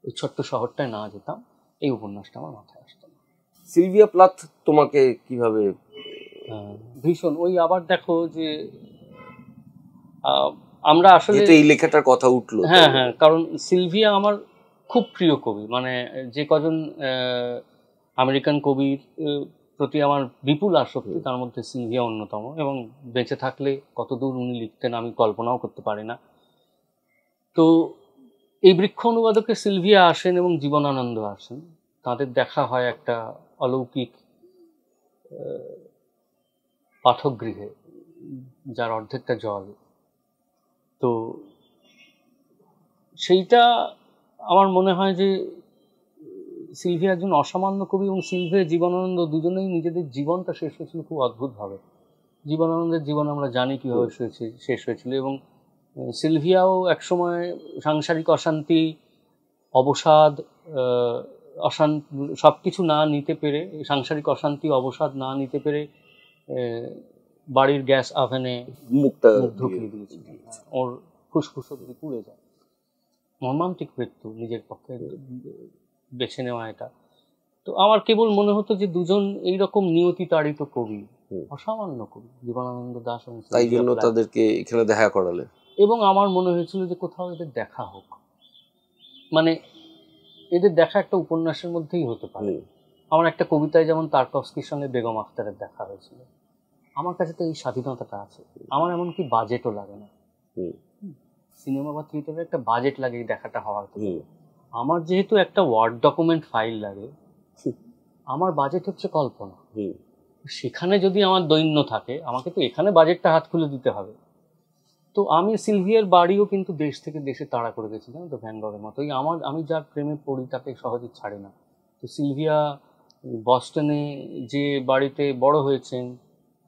ওই ছোট্ট শহরটায় না যেতাম, এই উপন্যাসটা আমার মাথায় আসতো না। সিলভিয়া প্লাথ তোমাকে কিভাবে? ভীষণ। ওই আবার দেখো যে আমরা আসলে এই লেখাটার কথা উঠলো। হ্যাঁ হ্যাঁ, কারণ সিলভিয়া আমার খুব প্রিয় কবি। মানে যে কজন আমেরিকান কবির প্রতি আমার বিপুল আসক্তি, তার মধ্যে সিলভিয়া অন্যতম। এবং বেঁচে থাকলে কতদূর উনি লিখতেন আমি কল্পনাও করতে পারি না। তো এই বৃক্ষ অনুবাদকে সিলভিয়া আসেন এবং জীবনানন্দ আসেন, তাদের দেখা হয় একটা অলৌকিক পাঠকগৃহে, যার অর্ধেকটা জল। তো সেইটা আমার মনে হয় যে সিলভিয়া একজন অসামান্য কবি, এবং সিলভিয়া, জীবনানন্দ দুজনেই নিজেদের জীবনটা শেষ হয়েছিল খুব অদ্ভুতভাবে। জীবনানন্দের জীবন আমরা জানি কীভাবে শেষ হয়েছিল, এবং সিলভিয়াও একসময় সাংসারিক অশান্তি, অবসাদ, সব কিছু না নিতে পেরে, সাংসারিক অশান্তি, অবসাদ না নিতে পেরে বাড়ির গ্যাস আভেনে মুখ ঢুকিয়ে দিয়েছিলেন। ওর ফুসফুস অবধি পুড়ে যায়। মর্মান্তিক মৃত্যু, নিজের পক্ষে বেছে নেওয়া এটা। তো আমার কেবল মনে হতো যে দুজন এইরকম নিয়তি তাড়িত কবি, অসামান্য কবি, জীবনানন্দ দাশ, তাই জন্য তাদেরকে এখানে দেখা করালে। এবং আমার মনে হয়েছিল যে কোথাও এদের দেখা হোক, মানে এদের দেখা একটা উপন্যাসের মধ্যেই হতে পারে। আমার একটা কবিতায় যেমন তারকস্কির সঙ্গে বেগম আখতারের দেখা হয়েছিল। আমার কাছে তো এই স্বাধীনতাটা আছে, আমার এমনকি বাজেটও লাগে না। সিনেমা বা থিয়েটারে একটা বাজেট লাগে এই দেখাটা হওয়ার। আমার যেহেতু একটা ওয়ার্ড ডকুমেন্ট ফাইল লাগে, আমার বাজেট হচ্ছে কল্পনা। সেখানে যদি আমার দৈন্য থাকে, আমাকে তো এখানে বাজেটটা হাত খুলে দিতে হবে। তো আমি সিলভিয়ার বাড়িও কিন্তু দেশ থেকে দেশে তাড়া করে গেছিলাম, তো ভ্যান গগের মতোই আমি যার প্রেমে পড়ি তাকে সহজে ছাড়ি না। তো সিলভিয়া বস্টনে যে বাড়িতে বড় হয়েছেন,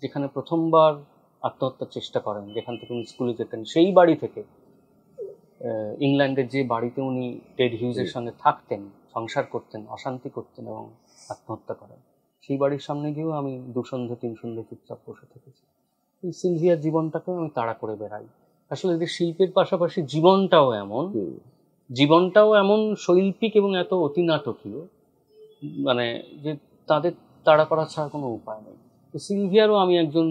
যেখানে প্রথমবার আত্মহত্যার চেষ্টা করেন, যেখান থেকে উনি স্কুলে যেতেন, সেই বাড়ি থেকে ইংল্যান্ডের যে বাড়িতে উনি টেড হিউজের সঙ্গে থাকতেন, সংসার করতেন, অশান্তি করতেন এবং আত্মহত্যা করেন, সেই বাড়ির সামনে গিয়েও আমি 2 সন্ধ্যে 3 সন্ধ্যে চুপচাপ বসে থেকেছি। এই সিলভিয়ার জীবনটাকেও আমি তাড়া করে বেড়াই। আসলে এদের শিল্পের পাশাপাশি জীবনটাও এমন শৈল্পিক এবং এত অতিনাটকীয়, মানে যে তাদের তাড়া করা ছাড়া কোনো উপায় নেই। তো সিলভিয়ারও আমি একজন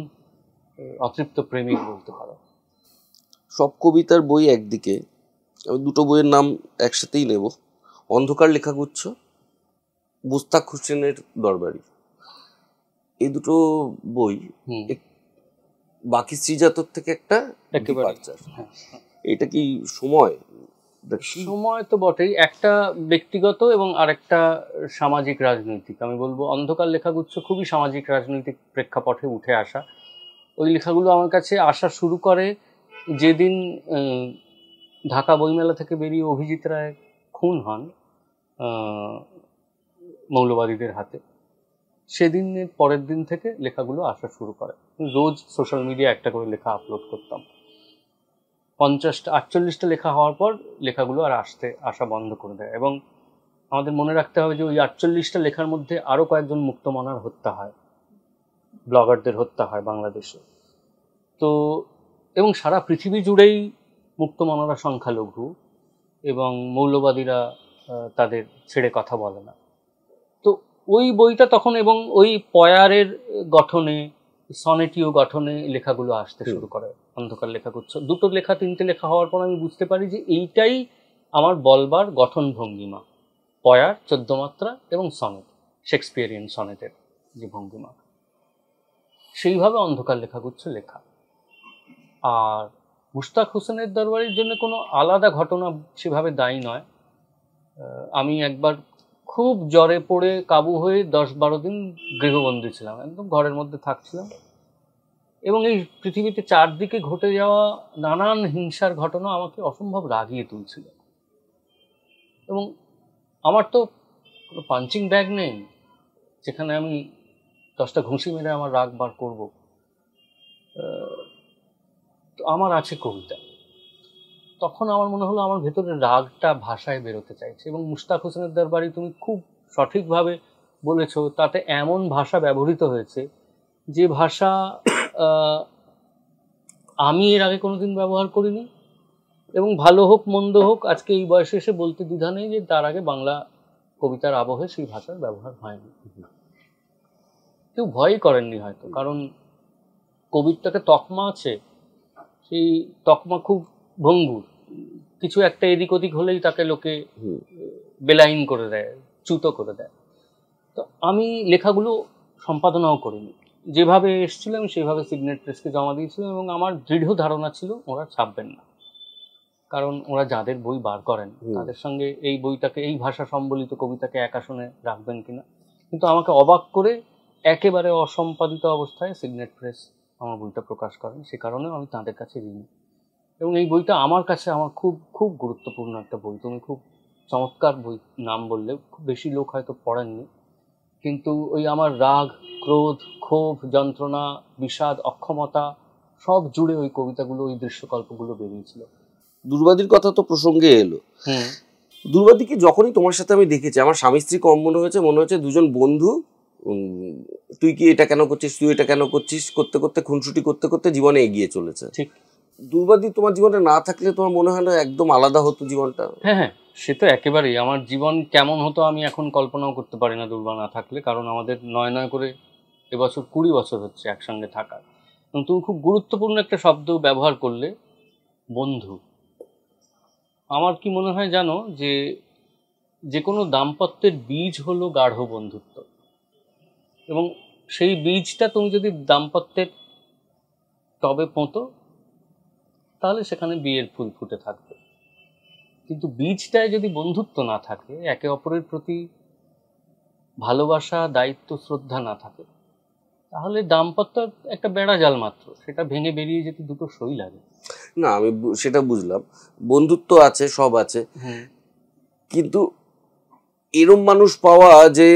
অতৃপ্ত প্রেমিক বলতে পারো। সব কবিতার বই একদিকে, আমি দুটো বইয়ের নাম একসাথেই নেব। অন্ধকার লেখাগুচ্ছ, মুস্তাক হোসেনের দরবারি। এই দুটো বই বাকি শ্রীজাতক থেকে একটা ডিপারচার। এটা কি সময় তো বটেই, একটা ব্যক্তিগত এবং আরেকটা সামাজিক রাজনৈতিক। আমি বলবো অন্ধকার লেখাগুচ্ছ খুবই সামাজিক রাজনৈতিক প্রেক্ষাপটে উঠে আসা। ওই লেখাগুলো আমার কাছে আসা শুরু করে যেদিন ঢাকা বইমেলা থেকে বেরিয়ে অভিজিৎ রায় খুন হন মৌলবাদীদের হাতে। সেদিনের পরের দিন থেকে লেখাগুলো আসা শুরু করে। রোজ সোশ্যাল মিডিয়া একটা করে লেখা আপলোড করতাম। 50-48টা লেখা হওয়ার পর লেখাগুলো আর আসা বন্ধ করে দেয়। এবং আমাদের মনে রাখতে হবে যে ওই 48টা লেখার মধ্যে আরও কয়েকজন মুক্তমনার হত্যা হয়, ব্লগারদের হত্যা হয় বাংলাদেশে। তো এবং সারা পৃথিবী জুড়েই মুক্তমনারা সংখ্যালঘু এবং মৌলবাদীরা তাদের ছেড়ে কথা বলে না। তো ওই বইটা তখন, এবং ওই পয়ারের গঠনে, সনেটীয় গঠনে লেখাগুলো আসতে শুরু করে। অন্ধকার লেখাগুচ্ছ, 2টো লেখা 3টে লেখা হওয়ার পর আমি বুঝতে পারি যে এইটাই আমার বলবার গঠন ভঙ্গিমা। পয়ার, 14 মাত্রা এবং সনেট, শেক্সপিয়ারিয়ান সনেটের যে ভঙ্গিমা, সেইভাবে অন্ধকার লেখাগুচ্ছ লেখা। আর মুস্তাক হোসেনের দরবারির জন্য কোনো আলাদা ঘটনা সেভাবে দায়ী নয়। আমি একবার খুব জ্বরে পড়ে কাবু হয়ে 10-12 দিন গৃহবন্দী ছিলাম, একদম ঘরের মধ্যে থাকছিলাম। এবং এই পৃথিবীতে চারদিকে ঘটে যাওয়া নানান হিংসার ঘটনা আমাকে অসম্ভব রাগিয়ে তুলছিল। এবং আমার তো কোনো পাঞ্চিং ব্যাগ নেই যেখানে আমি 10টা ঘুষি মেরে আমার রাগ বার করবো। তো আমার আছে কবিতা। তখন আমার মনে হলো আমার ভেতরের রাগটা ভাষায় বেরোতে চাইছে। এবং মুশতাক হোসেনের দরবারি তুমি খুব সঠিকভাবে বলেছো, তাতে এমন ভাষা ব্যবহৃত হয়েছে যে ভাষা আমি এর আগে কোনোদিন ব্যবহার করিনি। এবং ভালো হোক মন্দ হোক, আজকে এই বয়সে এসে বলতে দ্বিধা নেই যে তার আগে বাংলা কবিতার আবহে সেই ভাষার ব্যবহার হয়নি। কেউ ভয়ই করেননি হয়তো, কারণ কবিতাকে তকমা আছে, সেই তকমা খুব ভঙ্গুর। কিছু একটা এদিক ওদিক হলেই তাকে লোকে বেলাইন করে দেয়, চ্যুত করে দেয়। তো আমি লেখাগুলো সম্পাদনাও করিনি, যেভাবে এসেছিল আমি সেভাবে সিগনেট প্রেসকে জমা দিয়েছিলাম। এবং আমার দৃঢ় ধারণা ছিল ওরা ছাপবেন না, কারণ ওরা যাদের বই বার করেন তাদের সঙ্গে এই বইটাকে, এই ভাষা সম্বলিত কবিতাকে এক আসনে রাখবেন কিনা। কিন্তু আমাকে অবাক করে একেবারে অসম্পাদিত অবস্থায় সিগনেট প্রেস আমার বইটা প্রকাশ করেন। সে কারণে আমি তাদের কাছে ঋণী। এবং এই বইটা আমার কাছে আমার খুব খুব গুরুত্বপূর্ণ একটা বই। তুমি খুব চমৎকার বই নাম বললে, খুব বেশি লোক হয়তো পড়েননি, কিন্তু ওই আমার রাগ, ক্রোধ, ক্ষোভ, যন্ত্রণা, বিষাদ, অক্ষমতা সব জুড়ে ওই কবিতাগুলো, ওই দৃশ্যকল্পগুলো বেরিয়েছিল। দুর্বাদীর কথা তো প্রসঙ্গে এলো। দুর্বাদীকে যখনই তোমার সাথে আমি দেখেছি, আমার স্বামী স্ত্রী কম মনে হয়েছে দুজন বন্ধু। তুই কি এটা কেন করছিস, তুই এটা কেন করছিস করতে করতে, খুনসুটি করতে করতে জীবনে এগিয়ে চলেছে। ঠিক। দুর্বাদী তোমার জীবনে না থাকলে তোমার মনে হয় না একদম আলাদা হতো জীবনটা? হ্যাঁ হ্যাঁ, সে তো একেবারেই। আমার জীবন কেমন হতো আমি এখন কল্পনাও করতে পারি না দুর্বা না থাকলে, কারণ আমাদের 9 করে এবছর 20 বছর হচ্ছে একসঙ্গে থাকার। এবং তুমি খুব গুরুত্বপূর্ণ একটা শব্দ ব্যবহার করলে, বন্ধু। আমার কি মনে হয় জানো, যে কোনো দাম্পত্যের বীজ হলো গাঢ় বন্ধুত্ব। এবং সেই বীজটা তুমি যদি দাম্পত্যের টবে পোঁতো তাহলে সেখানে বিয়ের ফুল ফুটে থাকবে। কিন্তু বীজটায় যদি বন্ধুত্ব না থাকে, একে অপরের প্রতি ভালোবাসা, দায়িত্ব, শ্রদ্ধা না থাকে, তাহলে দাম্পত্য একটা বেড়া জাল মাত্র, সেটা ভেঙে বেরিয়ে যেতে দুটো সই লাগে। না, আমি সেটা বুঝলাম, বন্ধুত্ব আছে, সব আছে, কিন্তু এরম মানুষ পাওয়া যে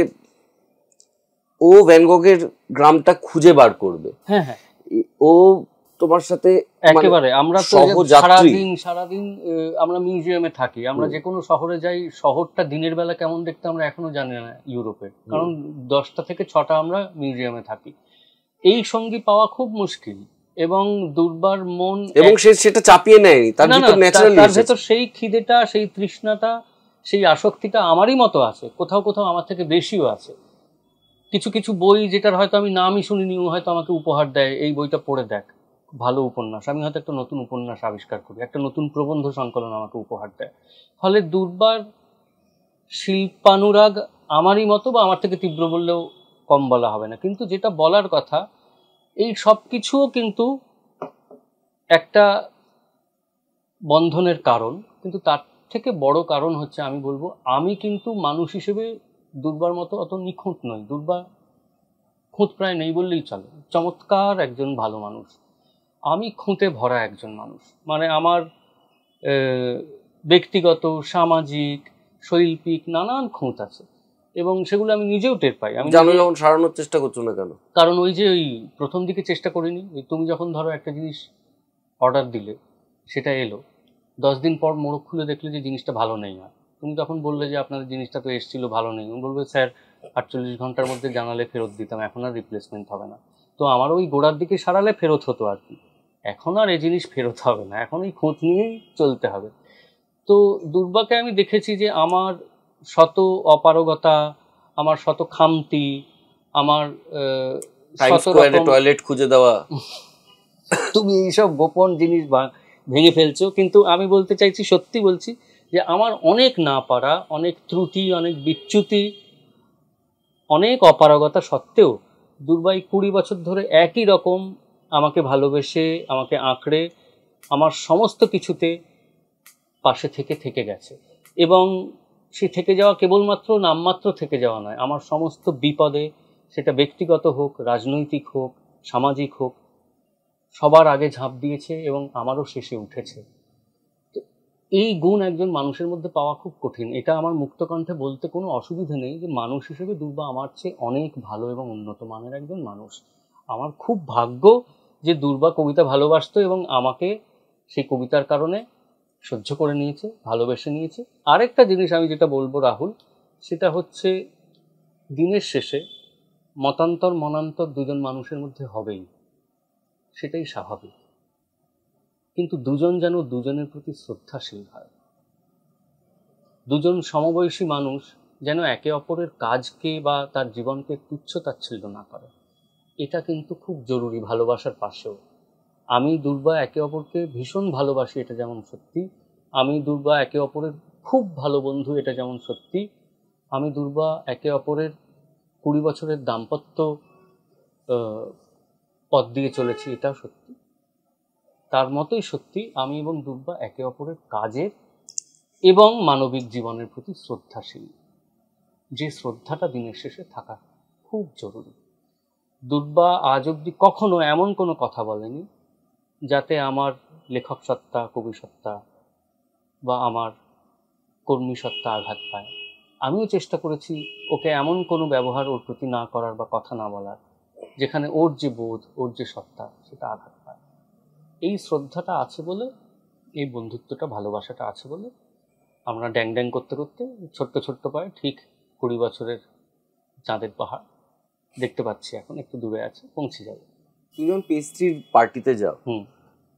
ও ভ্যান গগের গ্রামটা খুঁজে বার করবে, হ্যাঁ হ্যাঁ, ও তোমার সাথে একেবারে। আমরা তো সারাদিন আমরা মিউজিয়ামে থাকি, আমরা যে কোনো শহরে যাই, শহরটা দিনের বেলা কেমন দেখতে আমরা এখনো জানি না ইউরোপে, কারণ 10টা থেকে 6টা আমরা মিউজিয়ামে থাকি। এই সঙ্গী পাওয়া খুব মুশকিল। এবং দুর্বার মন, এবং সেটা চাপিয়ে নেয়নি, তার ভেতর সেই খিদেটা, সেই তৃষ্ণাটা, সেই আসক্তিটা আমারই মতো আছে, কোথাও কোথাও আমার থেকে বেশিও আছে। কিছু কিছু বই যেটার হয়তো আমি নামই শুনিনি, ও হয়তো আমাকে উপহার দেয়, এই বইটা পড়ে দেখ, ভালো উপন্যাস। আমি হয়তো একটা নতুন উপন্যাস আবিষ্কার করি, একটা নতুন প্রবন্ধ সংকলন আমাকে উপহার দেয়। ফলে দুর্বার শিল্পানুরাগ আমারই মতো, বা আমার থেকে তীব্র বললেও কম বলা হবে না। কিন্তু যেটা বলার কথা, এই সব কিছুও কিন্তু একটা বন্ধনের কারণ। কিন্তু তার থেকে বড় কারণ হচ্ছে, আমি বলবো, আমি কিন্তু মানুষ হিসেবে দুর্বার মতো অত নিখুঁত নই। দুর্বার খুঁত প্রায় নেই বললেই চলে, চমৎকার একজন ভালো মানুষ। আমি খুঁতে ভরা একজন মানুষ। মানে আমার ব্যক্তিগত, সামাজিক, শৈল্পিক নানান খুঁত আছে, এবং সেগুলো আমি নিজেও টের পাই। আমি জানো যখন সারানোর চেষ্টা করছো না কেন? কারণ ওই যে ওই প্রথম দিকে চেষ্টা করিনি। তুমি যখন ধরো একটা জিনিস অর্ডার দিলে, সেটা এলো, 10 দিন পর মোড়ক খুলে দেখলে যে জিনিসটা ভালো নেই। আর তুমি তখন বললে যে আপনাদের জিনিসটা তো এসেছিল, ভালো নেই। আমি বলবো, স্যার 48 ঘন্টার মধ্যে জানালে ফেরত দিতাম, এখন আর রিপ্লেসমেন্ট হবে না। তো আমার ওই গোড়ার দিকে সারালে ফেরত হতো আর কি। এখন আর এই জিনিস ফেরত হবে না, এখন এই খোঁজ নিয়েই চলতে হবে। তো দুর্বাকে আমি দেখেছি যে আমার শত অপারগতা, আমার শত খামতি, আমার টয়লেট খুঁজে দেওয়া, তুমি এইসব গোপন জিনিস ভেঙে ফেলছো। কিন্তু আমি বলতে চাইছি, সত্যি বলছি, যে আমার অনেক না পারা, অনেক ত্রুটি, অনেক বিচ্যুতি, অনেক অপারগতা সত্ত্বেও দুর্বাই 20 বছর ধরে একই রকম আমাকে ভালোবেসে, আমাকে আঁকড়ে, আমার সমস্ত কিছুতে পাশে থেকে গেছে। এবং সে থেকে যাওয়া কেবলমাত্র নামমাত্র থেকে যাওয়া নয়, আমার সমস্ত বিপদে, সেটা ব্যক্তিগত হোক, রাজনৈতিক হোক, সামাজিক হোক, সবার আগে ঝাঁপ দিয়েছে এবং আমারও শেষে উঠেছে। তো এই গুণ একজন মানুষের মধ্যে পাওয়া খুব কঠিন। এটা আমার মুক্তকণ্ঠে বলতে কোনো অসুবিধা নেই যে মানুষ হিসেবে দুর্বা আমার চেয়ে অনেক ভালো এবং উন্নত মানের একজন মানুষ। আমার খুব ভাগ্য যে দুর্বা কবিতা ভালোবাসতো এবং আমাকে সেই কবিতার কারণে সহ্য করে নিয়েছে, ভালোবেসে নিয়েছে। আরেকটা জিনিস আমি যেটা বলবো রাহুল, সেটা হচ্ছে দিনের শেষে মতান্তর মনান্তর দুজন মানুষের মধ্যে হবেই, সেটাই স্বাভাবিক। কিন্তু দুজন যেন দুজনের প্রতি শ্রদ্ধাশীল হয়। দুজন সমবয়সী মানুষ যেন একে অপরের কাজকে বা তার জীবনকে তুচ্ছ-তাচ্ছিল্য না করে। এটা কিন্তু খুব জরুরি ভালোবাসার পাশেও। আমি দুর্বা একে অপরকে ভীষণ ভালোবাসি, এটা যেমন সত্যি। আমি দুর্বা একে অপরের খুব ভালো বন্ধু, এটা যেমন সত্যি। আমি দুর্বা একে অপরের 20 বছরের দাম্পত্য পথ দিয়ে চলেছি, এটাও সত্যি। তার মতোই সত্যি আমি এবং দুর্বা একে অপরের কাজের এবং মানবিক জীবনের প্রতি শ্রদ্ধাশীল। যে শ্রদ্ধাটা দিনের শেষে থাকা খুব জরুরি। দুর্বা আজ অবধি কখনো এমন কোনো কথা বলেনি যাতে আমার লেখক সত্তা, কবি সত্তা বা আমার কর্মী সত্তা আঘাত পায়। আমিও চেষ্টা করেছি ওকে এমন কোনো ব্যবহার ওর প্রতি না করার বা কথা না বলার যেখানে ওর যে বোধ, ওর যে সত্তা, সেটা আঘাত পায়। এই শ্রদ্ধাটা আছে বলে, এই বন্ধুত্বটা, ভালোবাসাটা আছে বলে আমরা ড্যাং ড্যাং করতে করতে ছোট্ট ছোট্ট পায়ে ঠিক 20 বছরের চাঁদের পাহাড় দেখতে পাচ্ছি, এখন একটু দূরে আছে, পৌঁছে যাবে। তুমি যখন পেস্ট্রির পার্টিতে যাও,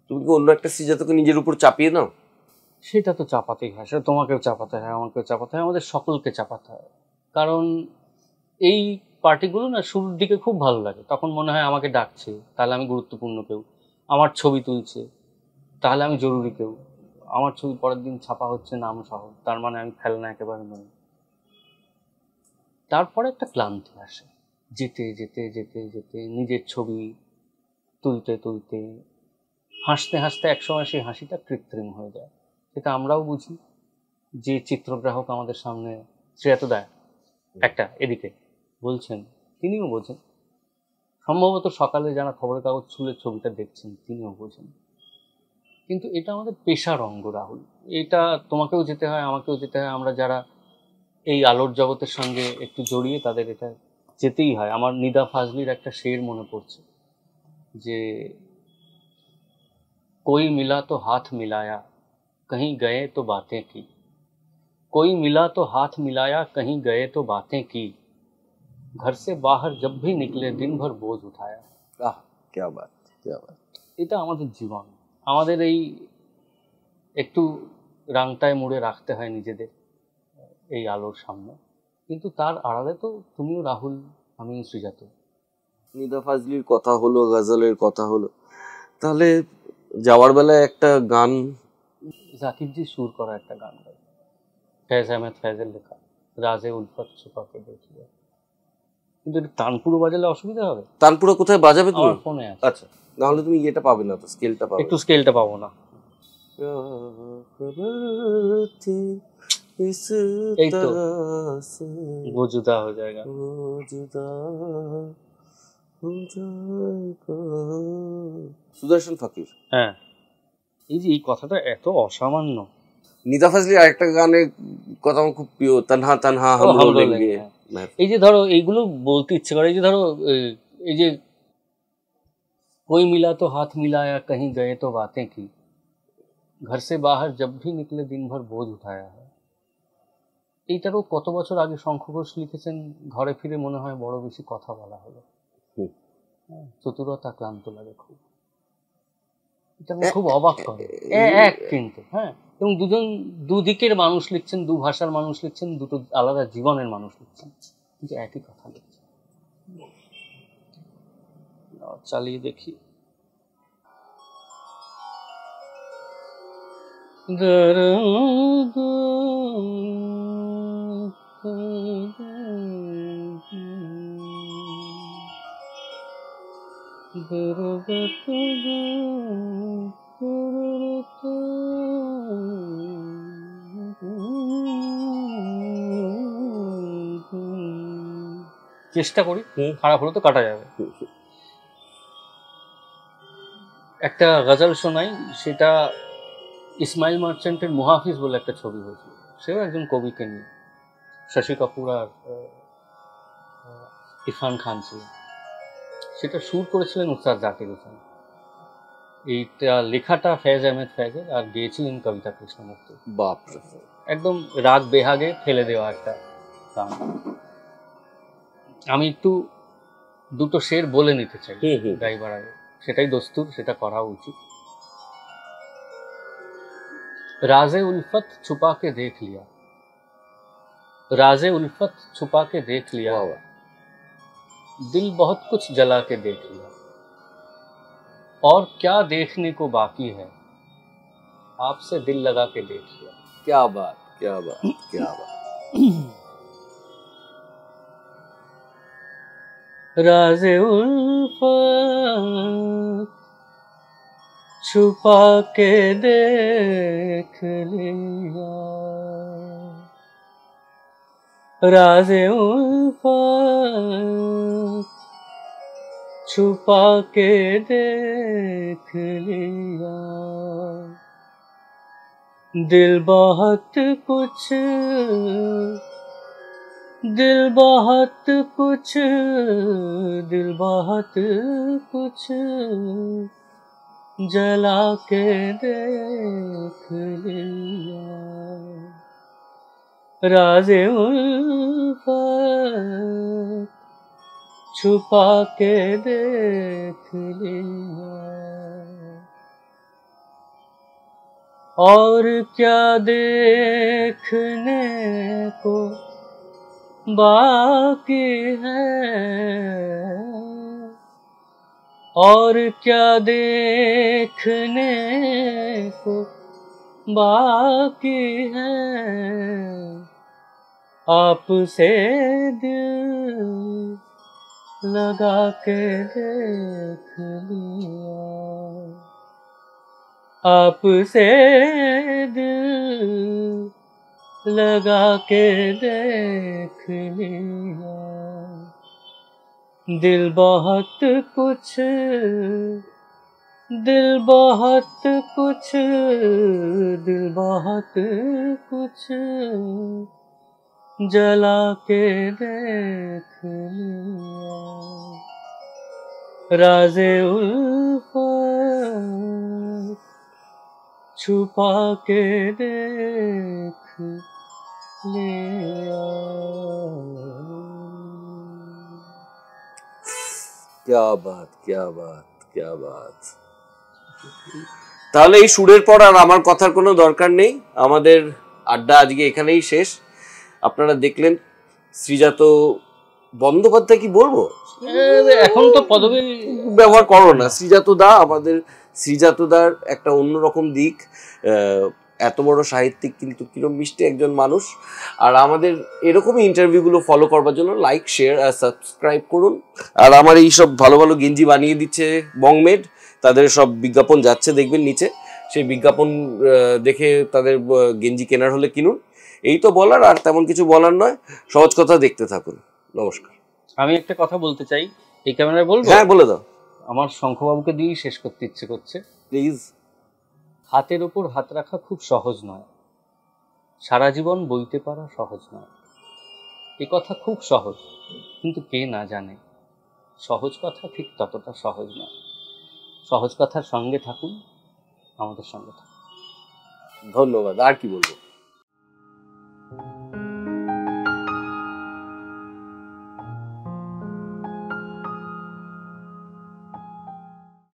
তুমি কি অন্য একটা সিজাতকে নিজের উপর চাপিয়ে নাও? সেটা তো চাপাতেই হয়, সেটা তোমাকেও চাপাতে হয়, আমাকেও চাপাতে হয়, আমাদের সকলকে চাপাতে হয়। কারণ এই পার্টিগুলো না শুরুর দিকে খুব ভালো লাগে, তখন মনে হয় আমাকে ডাকছে, তাহলে আমি গুরুত্বপূর্ণ কেউ, আমার ছবি তুলছে, তাহলে আমি জরুরি কেউ, আমার ছবি পরের দিন ছাপা হচ্ছে নাম সহ, তার মানে আমি ফেলনা একেবারে নই। তারপরে একটা ক্লান্তি আসে, যেতে যেতে যেতে যেতে নিজের ছবি তুলতে তুলতে হাসতে হাসতে একসময় সেই হাসিটা কৃত্রিম হয়ে যায়। সেটা আমরাও বুঝি, যে চিত্রগ্রাহক আমাদের সামনে শ্রেয়াতদা একটা এদিকে বলছেন, তিনিও বোঝেন। সম্ভবত সকালে যারা খবরের কাগজ ছুলে ছবিটা দেখছেন তিনিও বোঝেন। কিন্তু এটা আমাদের পেশার অঙ্গ রাহুল, এটা তোমাকেও যেতে হয়, আমাকেও যেতে হয়। আমরা যারা এই আলোর জগতের সঙ্গে একটু জড়িয়ে, তাদের এটা যেতেই হয়। আমার নিদা ফাজলির একটা শের মনে পড়ছে যে कोई मिला तो हाथ मिलाया, कहीं गए तो बातें की, कोई मिला तो हाथ मिलाया, कहीं गए तो बातें की, घर से बाहर जब भी निकले दिन भर बोझ उठाया। আহ, क्या बात, क्या बात। এটা আমাদের জীবন, আমাদের এই একটু রাংটায় মুড়ে রাখতে হয় নিজেদের এই আলোর সামনে, কিন্তু তার আড়ালে তো তুমিও রাহুল, আমিও শ্রীজাত। নিদা ফাজলির কথা হলো, গজলের কথা হলো, তাহলে যাওয়ার বেলায় একটা গান, জাকিরজি সুর করা একটা গান গাই, ফেজ আহমেদ ফেজের লেখা, রাজে উলফত ছুপাকে দেখিয়ে। কিন্তু এটা তানপুরো বাজালে অসুবিধা হবে। তানপুরা কোথায় বাজাবে তুমি? আমার ফোনে আছে। আচ্ছা, নাহলে তুমি ইয়েটা পাবে না, তো স্কেলটা পাবে। একটু স্কেলটা পাবো না। এই তো वो जुदा हो जाएगा। সুদর্শন ফকির। হ্যাঁ, এই যে এই কথাটা এত অসামান্য। নিদা ফাজলির আরেকটা গানের কথা আমার খুব প্রিয়, তানহা তানহা হাম রো লেঙ্গে। এই যে ধরো এইগুলো বলতে ইচ্ছে করে, এই যে ধরো এই যে कोई मिला तो हाथ मिलाया, कहीं गए तो बातें की, घर से बाहर जब भी निकले दिन भर बोझ उठाया है। এইটারও কত বছর আগে শঙ্খ ঘোষ লিখেছেন, ঘরে ফিরে মনে হয় বড় বেশি কথা বলা হলো, চতুরতা ক্লান্ত লাগে খুব। এটা খুব অবাক করে, এক কিন্তু হ্যাঁ, এবং দুজন দুদিকের মানুষ লিখছেন, দু ভাষার মানুষ লিখছেন, দুটো আলাদা জীবনের মানুষ লিখছেন, কিন্তু একই কথা লিখছেন। চালিয়ে দেখি। চেষ্টা করি, খারাপ হলে তো কাটা যাবে। একটা গজল শোনাই, সেটা ইসমাইল মার্চেন্টের মুহাফিজ বলে একটা ছবি হয়েছিল, সেও একজন কবিকে নিয়ে, শশী কাপুর আর ইরফান খান ছিল। সেটা সুর করেছিলেন উস্তাদ জাকির হোসেন। এইটা লেখাটা ফেজ আহমেদ ফেজের, আর গেয়েছিলেন কবিতা কৃষ্ণমূর্তি। বাপরে, একদম রাগ বেহাগে ফেলে দেওয়া একটা গান। আমি একটু দুটো শের বলে নিতে চাই গাইবার আগে, সেটাই দস্তুর, সেটা করা উচিত। राज़े उल्फत छुपा के देख लिया, राज़े उल्फत छुपा के देख लिया, दिल बहुत कुछ जला के देख लिया, और क्या देखने को बाकी है, आपसे दिल लगा के देख लिया। क्या बात, क्या बात, क्या बात। राज़े उल्फत छुपा के देख लिया, राज़े उल्फत छुपा के देख लिया, दिल बहुत कुछ, दिल बहुत कुछ, दिल बहुत कुछ जला के देख लिया, राज़े उल्फत छुपा के देख लिया, और क्या देखने को बाकी है, और क्या देखने को बाकी है, आपसे दिल लगा के देख लिया, आपसे दिल लगा के देख लिया, दिल बहुत कुछ, दिल बहुत कुछ, दिल बहुत कुछ जला के देख लिया, राज़े उल्फत छुपा के देख लिया। क्या बात, क्या बात, क्या बात। তাহলে এই সুরের পর আর আমার কথার কোনো দরকার নেই, আমাদের আড্ডা আজকে এখানেই শেষ। আপনারা দেখলেন শ্রীজাত বন্দ্যোপাধ্যায়, কি বলবো এখন তো পদবী ব্যবহার করো না, শ্রীজাত দা। আমাদের শ্রীজাত দার একটা অন্যরকম দিক, এত বড় সাহিত্যিক কিন্তু কিরম মিষ্টি একজন মানুষ। আর আমাদের এরকমই ইন্টারভিউগুলো ফলো করবার জন্য লাইক, শেয়ার আর সাবস্ক্রাইব করুন। আর আমার এই সব ভালো ভালো গেঞ্জি বানিয়ে দিচ্ছে বংমেড, তাদের সব বিজ্ঞাপন যাচ্ছে দেখবেন নিচে, সেই বিজ্ঞাপন দেখে তাদের গেঞ্জি কেনার হলে কিনুন। এই তো বলার, আর তেমন কিছু বলার নয়। সহজ কথা দেখতে থাকুন। নমস্কার। আমি একটা কথা বলতে চাই, এই ক্যামেরায় বলবো? হ্যাঁ, বলে দাও। আমার শঙ্খবাবুকে দিয়েই শেষ করতে ইচ্ছে করছে, প্লিজ। হাতের ওপর হাত রাখা খুব সহজ নয়, সারা জীবন বইতে পারা সহজ নয়। এ কথা খুব সহজ, কিন্তু কে না জানে সহজ কথা ঠিক ততটা সহজ নয়। সহজ কথার সঙ্গে থাকুন, আমাদের সঙ্গে থাকুন। ধন্যবাদ। আর কি বলবো।